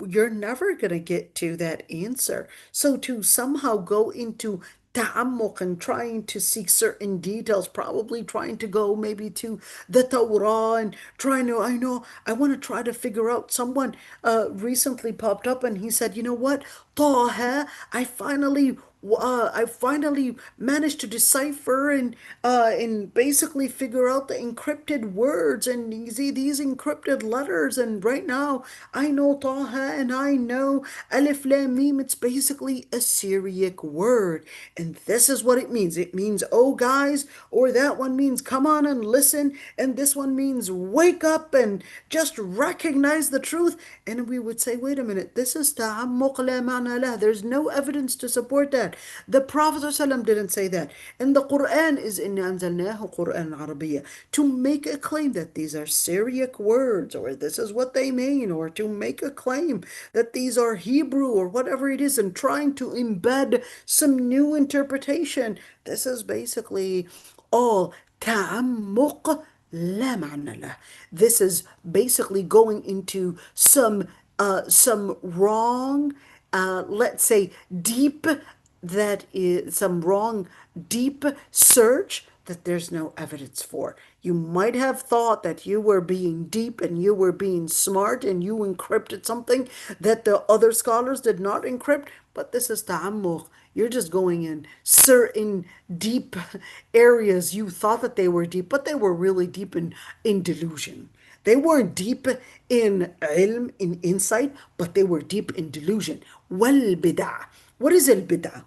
You're never going to get to that answer. So to somehow go into ta'ammuq and trying to seek certain details, probably trying to go maybe to the Torah and I want to try to figure out. Someone recently popped up and he said, you know what, Taha, I finally I finally managed to decipher and basically figure out the encrypted words and these encrypted letters. And right now, I know Taha and I know Alif Lam Mim. It's basically a Syriac word, and this is what it means. It means, oh guys, or that one means come on and listen, and this one means wake up and just recognize the truth. And we would say, wait a minute, this is ta'ammuq la ma'na lah. There's no evidence to support that. The Prophet ﷺ didn't say that. And the Quran is inna anzalnahu Quran Arabiya. To make a claim that these are Syriac words, or this is what they mean, or to make a claim that these are Hebrew or whatever it is, and trying to embed some new interpretation. This is basically all ta'ammuq la ma'na lah. This is basically going into some wrong, let's say deep, that is some wrong deep search that there's no evidence for. You might have thought that you were being deep and you were being smart and you encrypted something that the other scholars did not encrypt, but this is ta'ammuq. You're just going in certain deep areas. You thought that they were deep, but they were really deep in delusion. They weren't deep in ilm, in insight, but they were deep in delusion. Wal-bid'ah. What is al-bid'ah?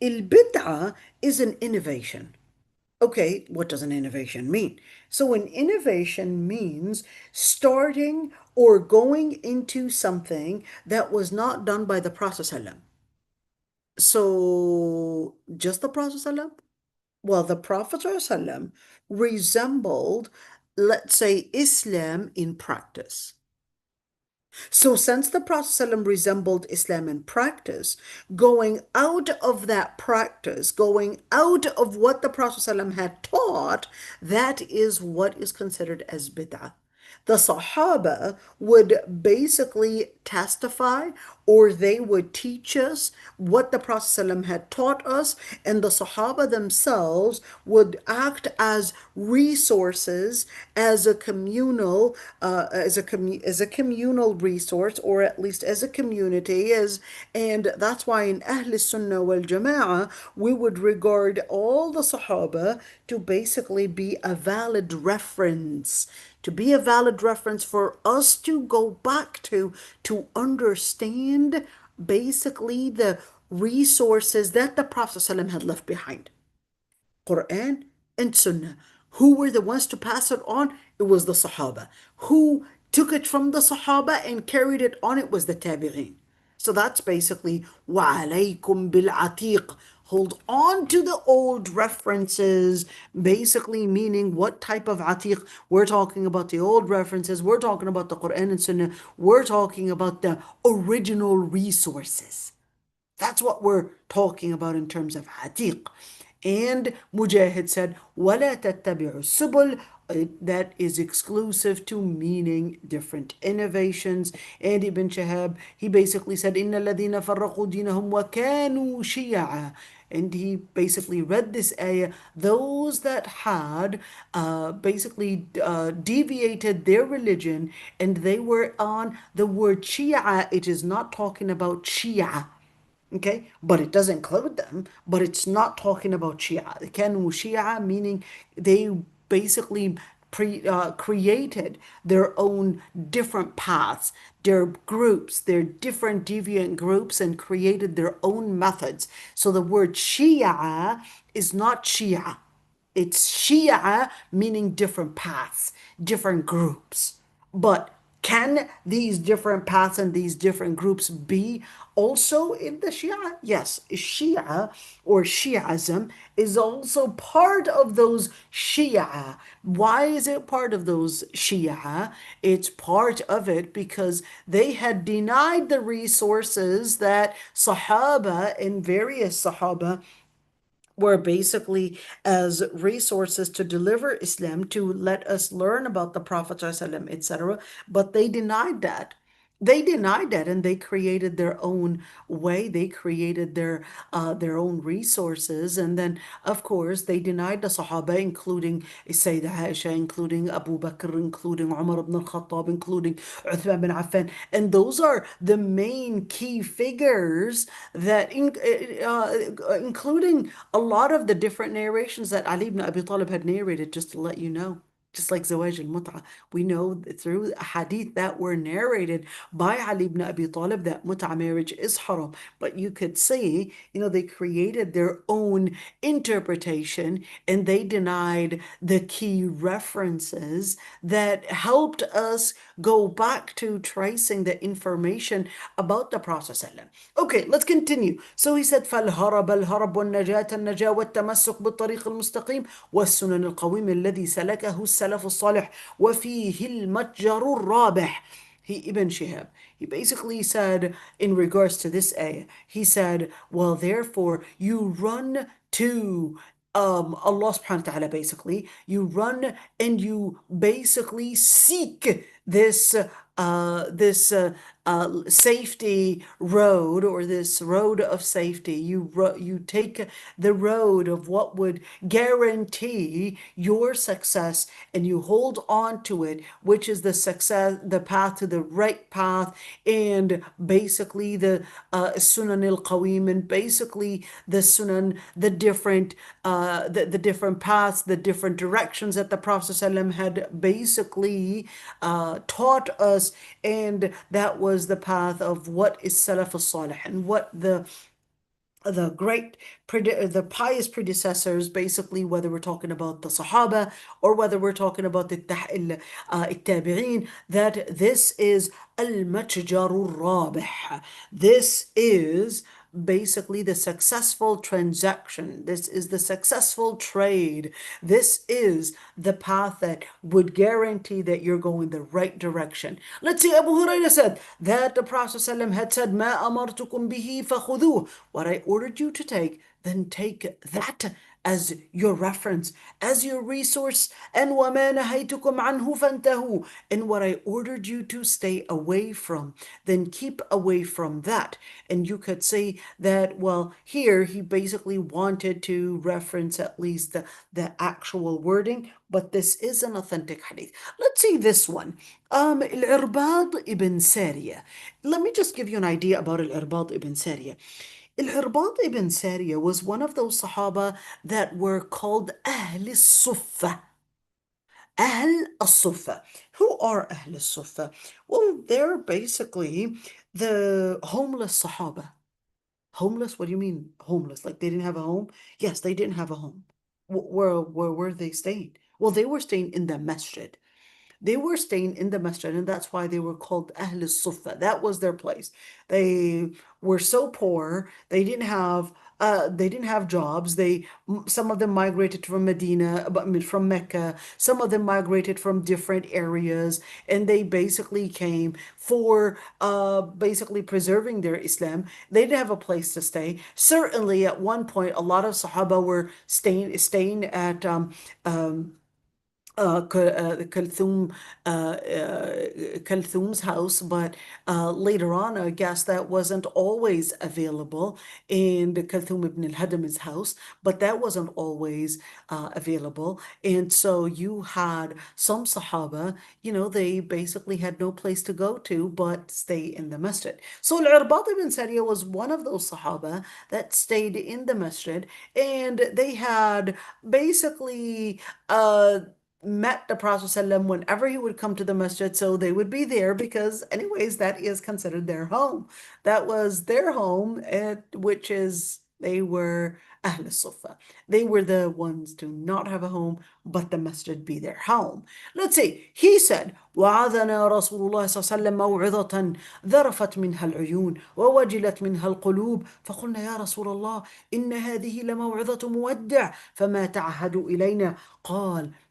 Al-bid'ah is an innovation. Okay, what does an innovation mean? So an innovation means starting or going into something that was not done by the Prophet ﷺ. So just the Prophet ﷺ? Well, the Prophet ﷺ resembled, let's say, Islam in practice. So since the Prophet ﷺ resembled Islam in practice, going out of that practice, going out of what the Prophet ﷺ had taught, that is what is considered as bid'ah. The Sahaba would basically testify, or they would teach us what the Prophet ﷺ had taught us, and the Sahaba themselves would act as resources, as a communal, as a communal resource, or at least as a community, and that's why in Ahl Sunnah wal Jama'ah we would regard all the Sahaba to basically be a valid reference. To be a valid reference for us to go back to understand basically the resources that the Prophet ﷺ had left behind. Quran and Sunnah. Who were the ones to pass it on? It was the Sahaba. Who took it from the Sahaba and carried it on? It was the Tabi'een. So that's basically وَعَلَيْكُمْ بِالْعَتِيقِ. Hold on to the old references, basically meaning what type of atiq? We're talking about the old references. We're talking about the Quran and Sunnah. We're talking about the original resources. That's what we're talking about in terms of atiq. And Mujahid said, وَلَا تَتَّبِعُوا السُّبُلَ. That is exclusive to meaning different innovations. And Ibn Shihab, he basically said, إِنَّ الَّذِينَ فَرَّقُوا دِينَهُمْ وَكَانُوا شِيَعًا. And he basically read this ayah, those that had basically deviated their religion and they were on the word Shia. It is not talking about Shia. Okay, but it does include them, but it's not talking about Shia. Kanu Shia, meaning they basically created their own different paths, their groups, their different deviant groups, and created their own methods. So the word Shia is not Shia. It's Shia, meaning different paths, different groups. But can these different paths and these different groups be also in the Shia? Yes, Shia or Shi'ism is also part of those Shia. Why is it part of those Shia? It's part of it because they had denied the resources that Sahaba and various Sahaba were basically as resources to deliver Islam, to let us learn about the Prophet ﷺ, etc. But they denied that. They denied that, and they created their own way. They created their own resources, and then of course they denied the Sahaba, including Sayyidah Aisha, including Abu Bakr, including Umar ibn al-Khattab, including Uthman bin Affan, and those are the main key figures that, including a lot of the different narrations that Ali ibn Abi Talib had narrated, just to let you know. Just like Zawaj al-Mut'ah, we know through hadith that were narrated by Ali ibn Abi Talib that Mut'ah marriage is haram. But you could see, they created their own interpretation, and they denied the key references that helped us go back to tracing the information about the Prophet ﷺ. Okay, let's continue. So he said, فَالْهَرَبَ الْهَرَبُ وَالنَّجَاةَ النَّجَاةَ وَالتَّمَسُّكُ بِالطَّرِيقِ الْمُسْتَقِيمِ وَالسُّنَنِ الْقَوِيمِ الَّذِي سَلَكَهُ السَّلَفُ الصَّالِحُ وَفِيهِ الْمَتْجَرُ الرَّابِحُ. Ibn Shihab, he basically said in regards to this ayah, he said, well, therefore you run to Allah subhanahu wa ta'ala, basically. You run and you basically seek this safety road, or this road of safety. You take the road of what would guarantee your success, and you hold on to it, which is the path to the right path, and basically the sunan al-qawim, and basically the sunan, the different paths, the different directions that the Prophet ﷺ had basically taught us, and that was the path of what is Salaf al-Salih, and what the pious predecessors, basically, whether we're talking about the Sahaba or whether we're talking about the Tabi'een, that this is al-matjaru rabih. This is basically the successful transaction. This is the successful trade. This is the path that would guarantee that you're going the right direction. Let's see, Abu Hurairah said that the Prophet ﷺ had said, مَا أَمَرْتُكُمْ بِهِ فَخُذُوهُ. What I ordered you to take, then take that as your reference, as your resource. And وَمَا نَهَيْتُكُمْ عَنْهُ فَانْتَهُوا. And what I ordered you to stay away from, then keep away from that. And you could say that, well, here he basically wanted to reference at least the actual wording, but this is an authentic hadith. Let's see this one. Al-Irbad ibn Sariyah. Let me just give you an idea about Al-Irbad ibn Sariyah. Al-Irbad ibn Sariyah was one of those Sahaba that were called Ahl al-Suffa. Ahl al-Suffa. Who are Ahl al-Suffa? Well, they're basically the homeless Sahaba. Homeless? What do you mean homeless? Like they didn't have a home? Yes, they didn't have a home. Where were they staying? Well, they were staying in the masjid. They were staying in the masjid, and that's why they were called Ahl al-Suffa. That was their place. They were so poor, they didn't have jobs. Some of them migrated from Medina, from Mecca. Some of them migrated from different areas, and they basically came for basically preserving their Islam. They didn't have a place to stay. Certainly, at one point, a lot of Sahaba were staying at Kulthum's house, but later on, I guess that wasn't always available, and Kulthum ibn al-Hadam's house, but that wasn't always available. And so you had some Sahaba, they basically had no place to go to but stay in the masjid. So Al-Irbad ibn Sariyah was one of those Sahaba that stayed in the masjid, and they had basically met the Prophet ﷺ whenever he would come to the masjid, so they would be there because anyways, that is considered their home. That was their home, which is they were Ahl al-Suffa. They were the ones to not have a home, but the masjid be their home. Let's see. He said, وعظنا رسول الله صلى الله عليه وسلم موعظة ذرفت منها العيون ووجلت منها القلوب فقلنا يا رسول الله إن هذه لموعظة مودع فما تعهد إلينا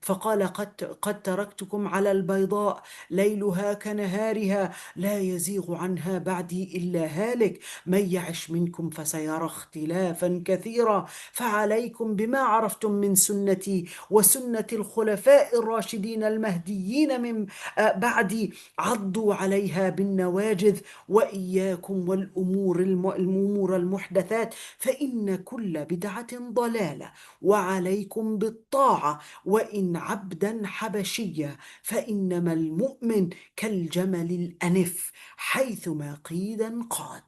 فقال قد تركتكم على البيضاء ليلها كنهارها لا يزيغ عنها بعدي إلا هالك من يعش منكم فسيرى اختلافا كثيرا كثيرة فعليكم بما عرفتم من سنتي وسنة الخلفاء الراشدين المهديين من بعدي عضوا عليها بالنواجذ وإياكم والأمور المحدثات فإن كل بدعة ضلالة وعليكم بالطاعة وإن عبدا حبشيا فإنما المؤمن كالجمل الأنف حيثما قيد انقاد.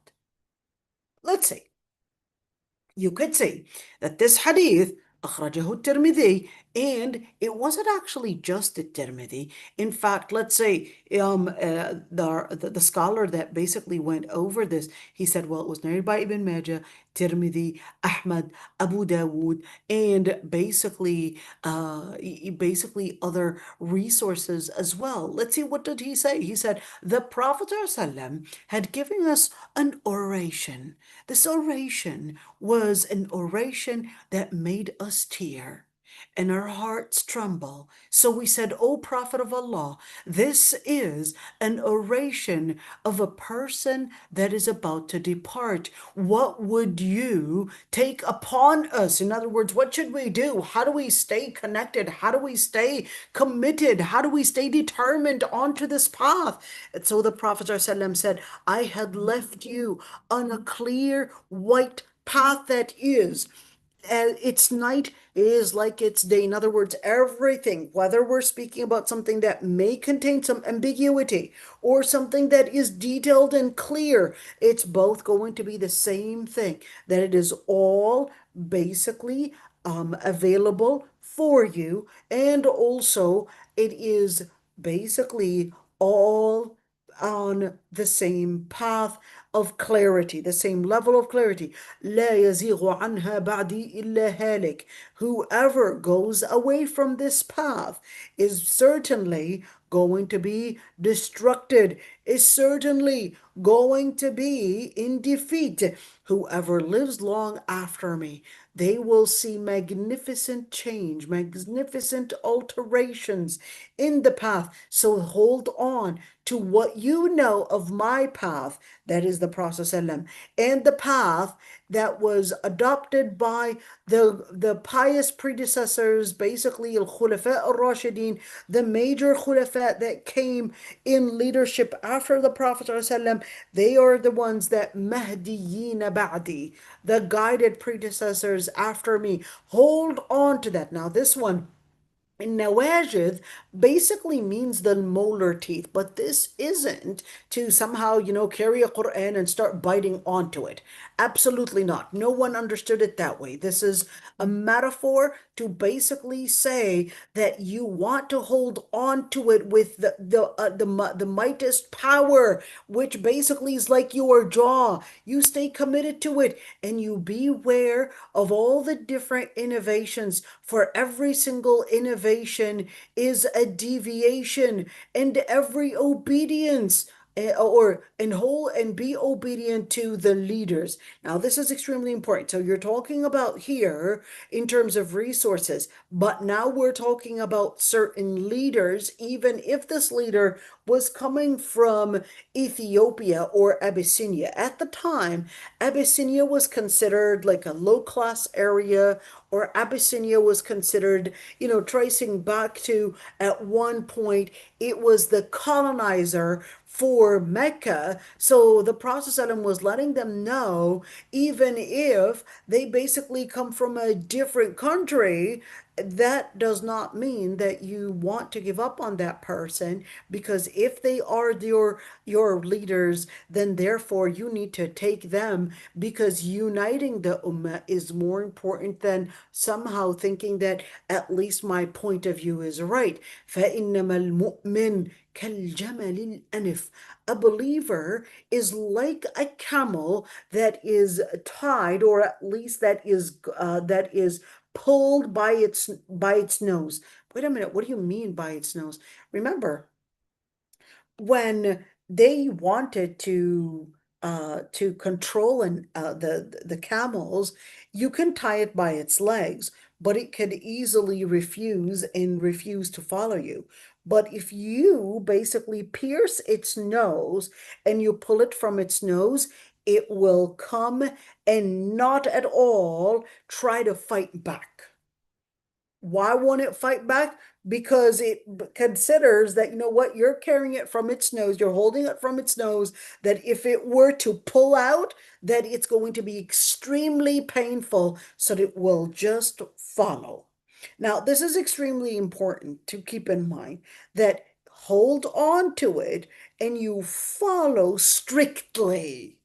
Let's say, you could say that this hadith أخرجه الترمذي, and it wasn't actually just the Tirmidhi. In fact, let's say the scholar that basically went over this, he said, well, it was narrated by Ibn Majah, Tirmidhi, Ahmad, Abu Dawood, and basically other resources as well. Let's see, what did he say? He said, the Prophet ﷺ had given us an oration. This oration was an oration that made us tear and our hearts tremble. So we said, O Prophet of Allah, this is an oration of a person that is about to depart. What would you take upon us? In other words, what should we do? How do we stay connected? How do we stay committed? How do we stay determined onto this path? And so the Prophet ﷺ said, I had left you on a clear white path that is, its night is like its day. In other words, everything, whether we're speaking about something that may contain some ambiguity or something that is detailed and clear, it's both going to be the same thing, that it is all basically available for you, and also it is basically all on the same path of clarity, the same level of clarity. لا يزيغ عنها بعدي إلا هالك. Whoever goes away from this path is certainly going to be destructed, is certainly going to be in defeat. Whoever lives long after me, they will see magnificent change, magnificent alterations in the path. So hold on to what you know of my path, that is the Prophet ﷺ, and the path that was adopted by the pious predecessors, basically al-Khulafa al-Rashidin, the major Khulafa that came in leadership after the Prophet ﷺ. They are the ones that Mahdiyin ba'di, the guided predecessors after me. Hold on to that. Now this one, nawajid, basically means the molar teeth, but this isn't to somehow, carry a Quran and start biting onto it. Absolutely not. No one understood it that way. This is a metaphor to basically say that you want to hold on to it with the mightest power, which basically is like your jaw. You stay committed to it and you beware of all the different innovations. For every single innovation is a deviation, and every obedience and be obedient to the leaders. Now, this is extremely important. So you're talking about here in terms of resources, but now we're talking about certain leaders, even if this leader was coming from Ethiopia or Abyssinia. At the time, Abyssinia was considered like a low-class area, or Abyssinia was considered, tracing back to, at one point, it was the colonizer for Mecca. So the Prophet ﷺ was letting them know, even if they basically come from a different country, that does not mean that you want to give up on that person, because if they are your leaders, then therefore you need to take them, because uniting the ummah is more important than somehow thinking that at least my point of view is right. فَإِنَّمَا الْمُؤْمِنُ كَالْجَمَلِ الْأَنِفِ. A believer is like a camel that is tied, or at least that is pulled by its nose. Wait a minute, what do you mean by its nose? Remember, when they wanted to control the camels, you can tie it by its legs, but it could easily refuse to follow you. But if you basically pierce its nose and you pull it from its nose, it will come and not at all try to fight back. Why won't it fight back? Because it considers that, you know what, you're carrying it from its nose, you're holding it from its nose, that if it were to pull out, that it's going to be extremely painful, so that it will just follow. Now, this is extremely important to keep in mind, that hold on to it and you follow strictly.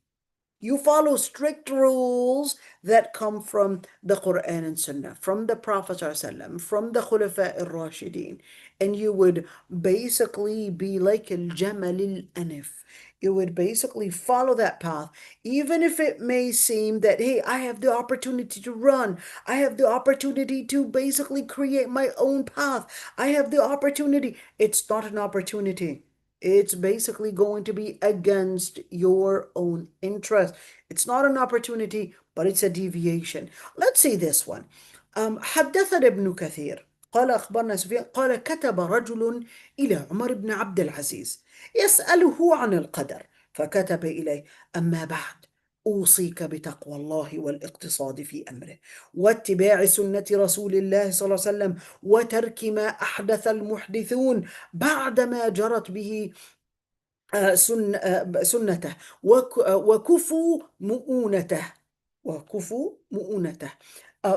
You follow strict rules that come from the Quran and Sunnah, from the Prophet ﷺ, from the Khulafa al-Rashideen. And you would basically be like al-Jamal al-Anif. You would basically follow that path, even if it may seem that, hey, I have the opportunity to run. I have the opportunity to basically create my own path. I have the opportunity. It's not an opportunity. It's basically going to be against your own interest. It's not an opportunity, but it's a deviation. Let's see this one. حدثنا ابن كثير قال أخبرنا سفيان قال كتب رجل إلى عمر بن عبد العزيز يسأله عن القدر، فكتب إليه: أما بعد، أوصيك بتقوى الله والاقتصاد في أمره، واتباع سنة رسول الله صلى الله عليه وسلم، وترك ما أحدث المحدثون بعدما جرت به سنته، وكفوا مؤونته.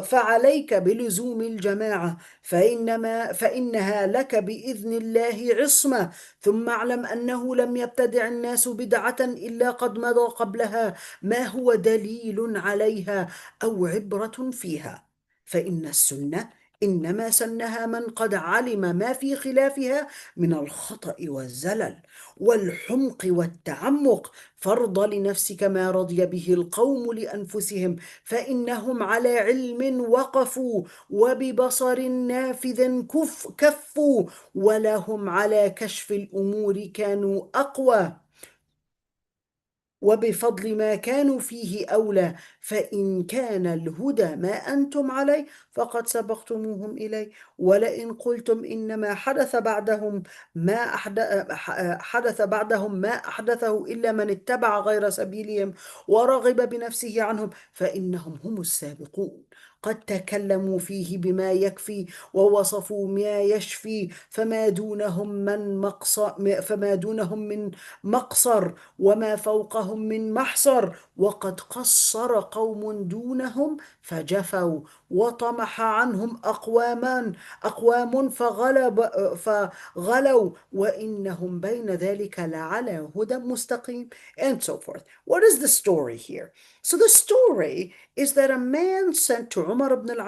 فعليك بلزوم الجماعة، فإنها لك بإذن الله عصمة. ثم اعلم أنه لم يبتدع الناس بدعة إلا قد مضى قبلها ما هو دليل عليها أو عبرة فيها، فإن السنة إنما سنها من قد علم ما في خلافها من الخطأ والزلل والحمق والتعمق. فارض لنفسك ما رضي به القوم لأنفسهم، فإنهم على علم وقفوا، وببصر نافذ كفوا، ولهم على كشف الأمور كانوا أقوى، وبفضل ما كانوا فيه أولى. فإن كان الهدى ما أنتم عليه فقد سبقتموهم إليه. ولئن قلتم إنما حدث بعدهم ما أحدثه إلا من اتبع غير سبيلهم ورغب بنفسه عنهم، فإنهم هم السابقون، قد تكلموا فيه بما يكفي ووصفوا ما يشفي، فما دونهم من مقصر وما فوقهم من محصر. وقد قصر قوم دونهم فجفوا، وطمح عنهم أقوام فغلوا، وإنهم بين ذلك لعلى هدى مستقيم, and so forth. What is the story here? So the story is that a man sent to Umar ibn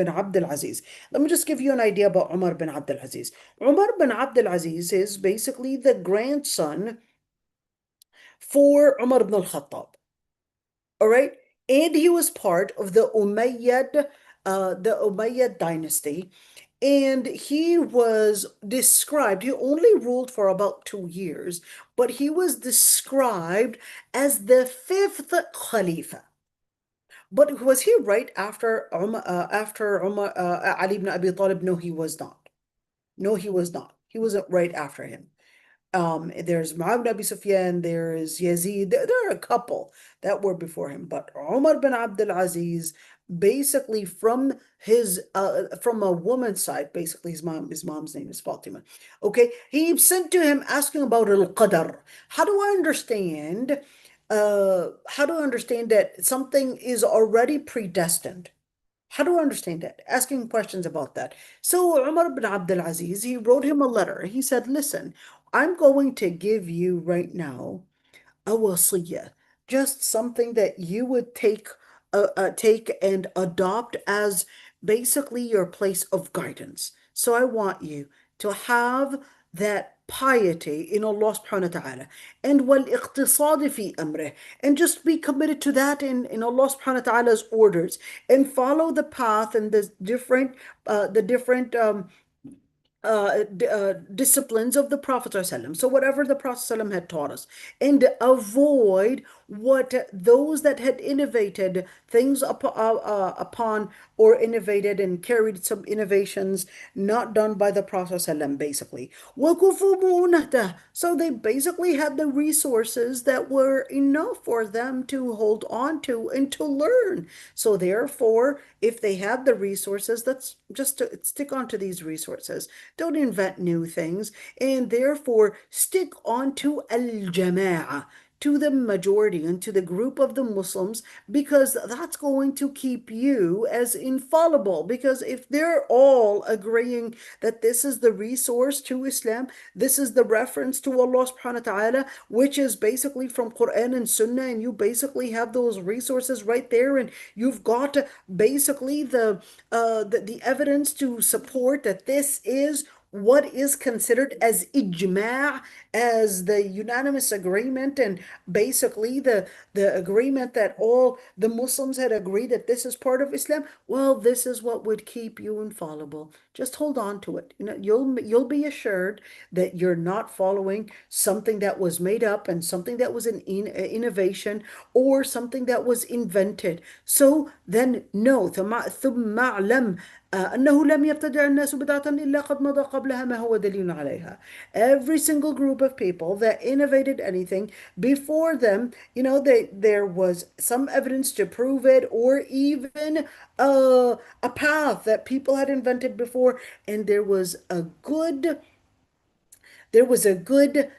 Abdul Aziz. Let me just give you an idea about Umar ibn Abdul Aziz. Umar ibn Abdul Aziz is basically the grandson for Umar ibn al-Khattab. All right? And he was part of the Umayyad dynasty. And he was described, he only ruled for about 2 years, but he was described as the 5th Khalifa. But was he right after Ali ibn Abi Talib? No, he was not. No, he was not. He wasn't right after him. There's Muawiyah ibn Abi Sufyan, there's Yazid, there are a couple that were before him, but Umar bin Abdul Aziz, basically from a woman's side, basically his mom's name is Fatima. Okay, he sent to him asking about al-Qadr. How do I understand that something is already predestined? How do I understand that? Asking questions about that. So Umar ibn Abdul Aziz, he wrote him a letter. He said, listen, I'm going to give you right now a wasiyah, just something that you would take and adopt as basically your place of guidance. So I want you to have that piety in Allah subhanahu wa ta'ala, and wal-iqtisad fi amrih, and just be committed to that in Allah subhanahu wa ta'ala's orders, and follow the path and the different disciplines of the Prophet ﷺ. So whatever the Prophet ﷺ had taught us, and avoid what those that had innovated things upon or innovated and carried some innovations not done by the Prophet ﷺ, basically. وَكُفُوا بِمُؤْنَتَهُ. So they basically had the resources that were enough for them to hold on to and to learn. So therefore, if they had the resources, let's just stick on to these resources. Don't invent new things. And therefore, stick on to al-jama'ah, to the majority and to the group of the Muslims, because that's going to keep you as infallible. Because if they're all agreeing that this is the resource to Islam, this is the reference to Allah subhanahu wa ta'ala, which is basically from Quran and Sunnah, and you basically have those resources right there, and you've got basically the evidence to support that this is what is considered as ijma', as the unanimous agreement, and basically the agreement that all the Muslims had agreed that this is part of Islam. Well, this is what would keep you infallible. Just hold on to it. You'll be assured that you're not following something that was made up and something that was an innovation or something that was invented. So then know, ثم اعلم أنه لم يبتدع الناس بدعة إلا قد مضى قبلها ما هو دليل عليها. Every single group of people that innovated anything before them, there was some evidence to prove it, or even a path that people had invented before, and there was a good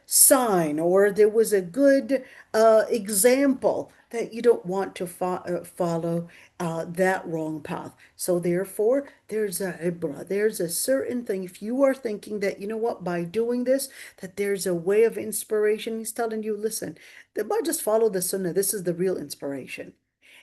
sign, or there was a good example that you don't want to follow that wrong path. So therefore, there's a ibrah, there's a certain thing. If you are thinking that, by doing this, that there's a way of inspiration, he's telling you, listen, just follow the sunnah. This is the real inspiration.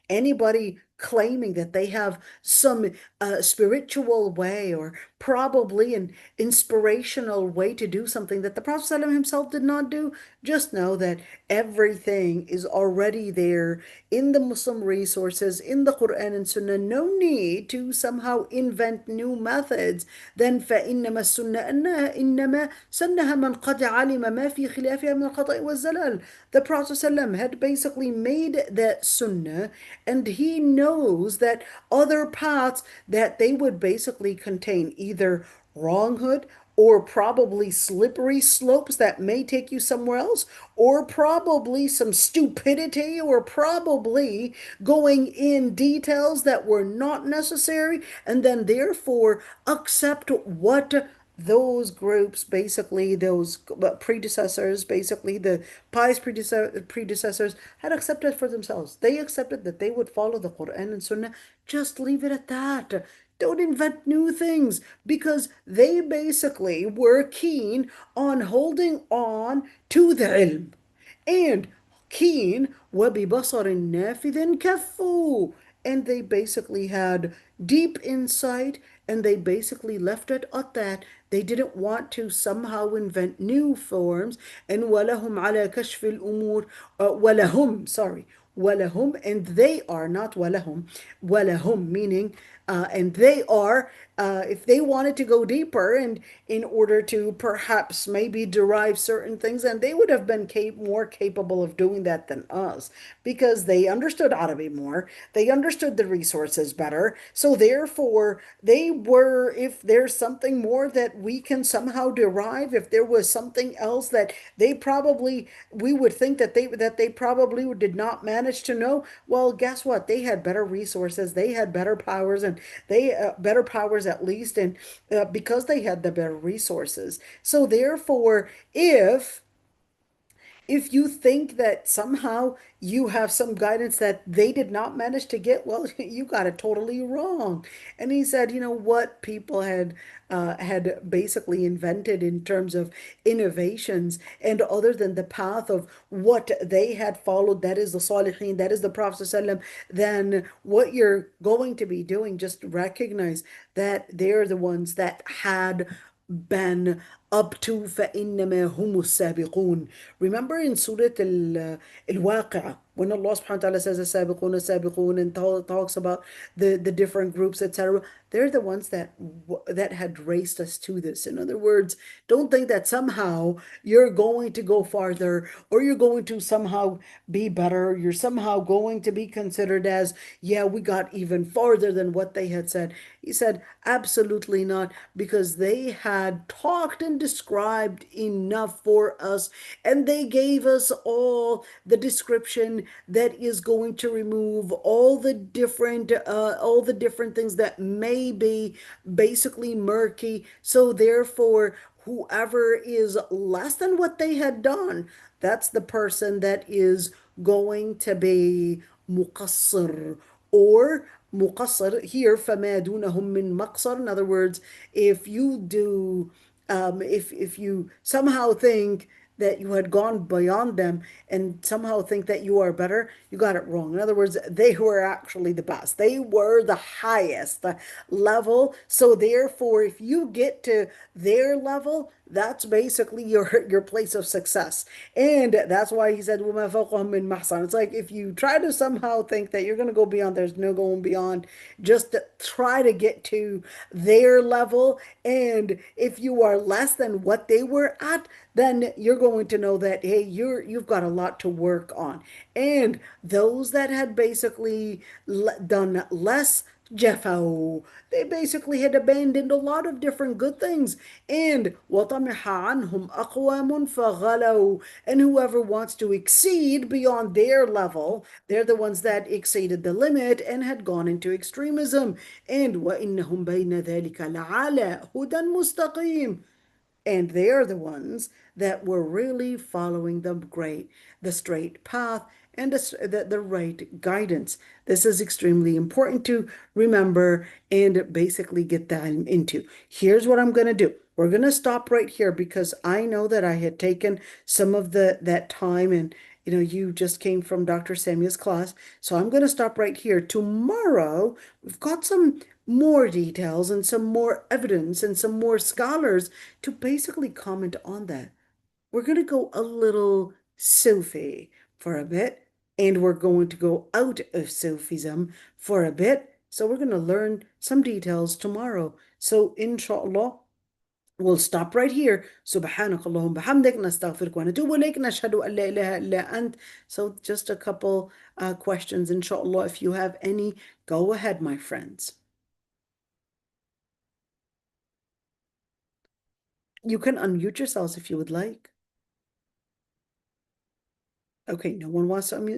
Anybody claiming that they have some spiritual way, or probably an inspirational way to do something that the Prophet ﷺ himself did not do, just know that everything is already there in the Muslim resources, in the Quran and Sunnah. No need to somehow invent new methods. Then فَإِنَّمَا السُنَّةَ إِنَّمَا سَنَّهَا مَنْ قَدْ عَلِمَ مَا فِي خِلَافِهَا مِنَ الْخَطَأِ وَالزَّلَالِ. The Prophet ﷺ had basically made that sunnah, and he knows that other paths, that they would basically contain either wronghood, or probably slippery slopes that may take you somewhere else, or probably some stupidity, or probably going in details that were not necessary, and then therefore accept what those groups, basically those predecessors, basically the pious predecessors, had accepted for themselves. They accepted that they would follow the Quran and Sunnah. Just leave it at that. Don't invent new things, because they basically were keen on holding on to the ilm, and keen وَبِبَصَرٍ نَافِذٍ كَفُّوا, and they basically had deep insight, and they basically left it at that. They didn't want to somehow invent new forms. And وَلَهُمْ عَلَى كَشْفِ الْأُمُورِ وَلَهُمْ, and they are, not وَلَهُمْ meaning and they are, if they wanted to go deeper, and in order to perhaps maybe derive certain things, and they would have been more capable of doing that than us, because they understood Arabic more, they understood the resources better. So therefore, they were, if there's something more that we can somehow derive, if there was something else that we would think that they probably did not manage to know, well, guess what? They had better resources, they had better powers, and they better powers at least, and because they had the better resources. So therefore, if you think that somehow you have some guidance that they did not manage to get, well, you got it totally wrong. And he said, what people had basically invented in terms of innovations, and other than the path of what they had followed, that is the Salihin, that is the Prophet ﷺ, then what you're going to be doing, just recognize that they're the ones that had been up to فَإِنَّمَا هُمُ السَّابِقُونَ. Remember in Surah Al-Waqi'ah, when Allah subhanahu wa ta'ala says السابقون السابقون and talks about the different groups, etc. They're the ones that had raced us to this. In other words, don't think that somehow you're going to go farther, or you're going to somehow be better. You're somehow going to be considered as, yeah, we got even farther than what they had said. He said, absolutely not, because they had talked and described enough for us, and they gave us all the description that is going to remove all the different things that may be basically murky. So therefore, whoever is less than what they had done, that's the person that is going to be muqassir, or muqassir here, فَمَا دُونَهُم مِّن مَقْصَرٍ. In other words, if you do, if you somehow think that you had gone beyond them and somehow think that you are better, you got it wrong. In other words, they were actually the best. They were the highest level. So therefore, if you get to their level, that's basically your place of success. And that's why he said, وَمَا فَوْقَهُم مِّن مَحْصَرٍ. It's like if you try to somehow think that you're going to go beyond, there's no going beyond. Just try to get to their level. And if you are less than what they were at, then you're going to know that, hey, you've got a lot to work on. And those that had basically done less, جفوا, they basically had abandoned a lot of different good things. And وَطَمِحَ عَنْهُمْ أَقْوَامٌ فَغَلَوْا, and whoever wants to exceed beyond their level, they're the ones that exceeded the limit and had gone into extremism. And وَإِنَّهُمْ بَيْنَ ذَلِكَ لَعَلَى هُدًى مُسْتَقِيمٍ. And they are the ones that were really following the straight path and the right guidance. This is extremely important to remember and basically get that into. Here's what I'm going to do. We're going to stop right here because I know that I had taken some of that time, and you just came from Dr. Samuel's class. So I'm going to stop right here. Tomorrow, we've got some more details and some more evidence and some more scholars to basically comment on that. We're going to go a little Sufi for a bit, and we're going to go out of Sufism for a bit. So we're going to learn some details tomorrow. So inshallah, we'll stop right here. سبحانك اللهم بحمدك نستغفرك ونتوب إليك نشهد أن لا إله إلا أنت. So just a couple questions, inshallah. If you have any, go ahead, my friends. You can unmute yourselves if you would like. Okay, no one wants to unmute.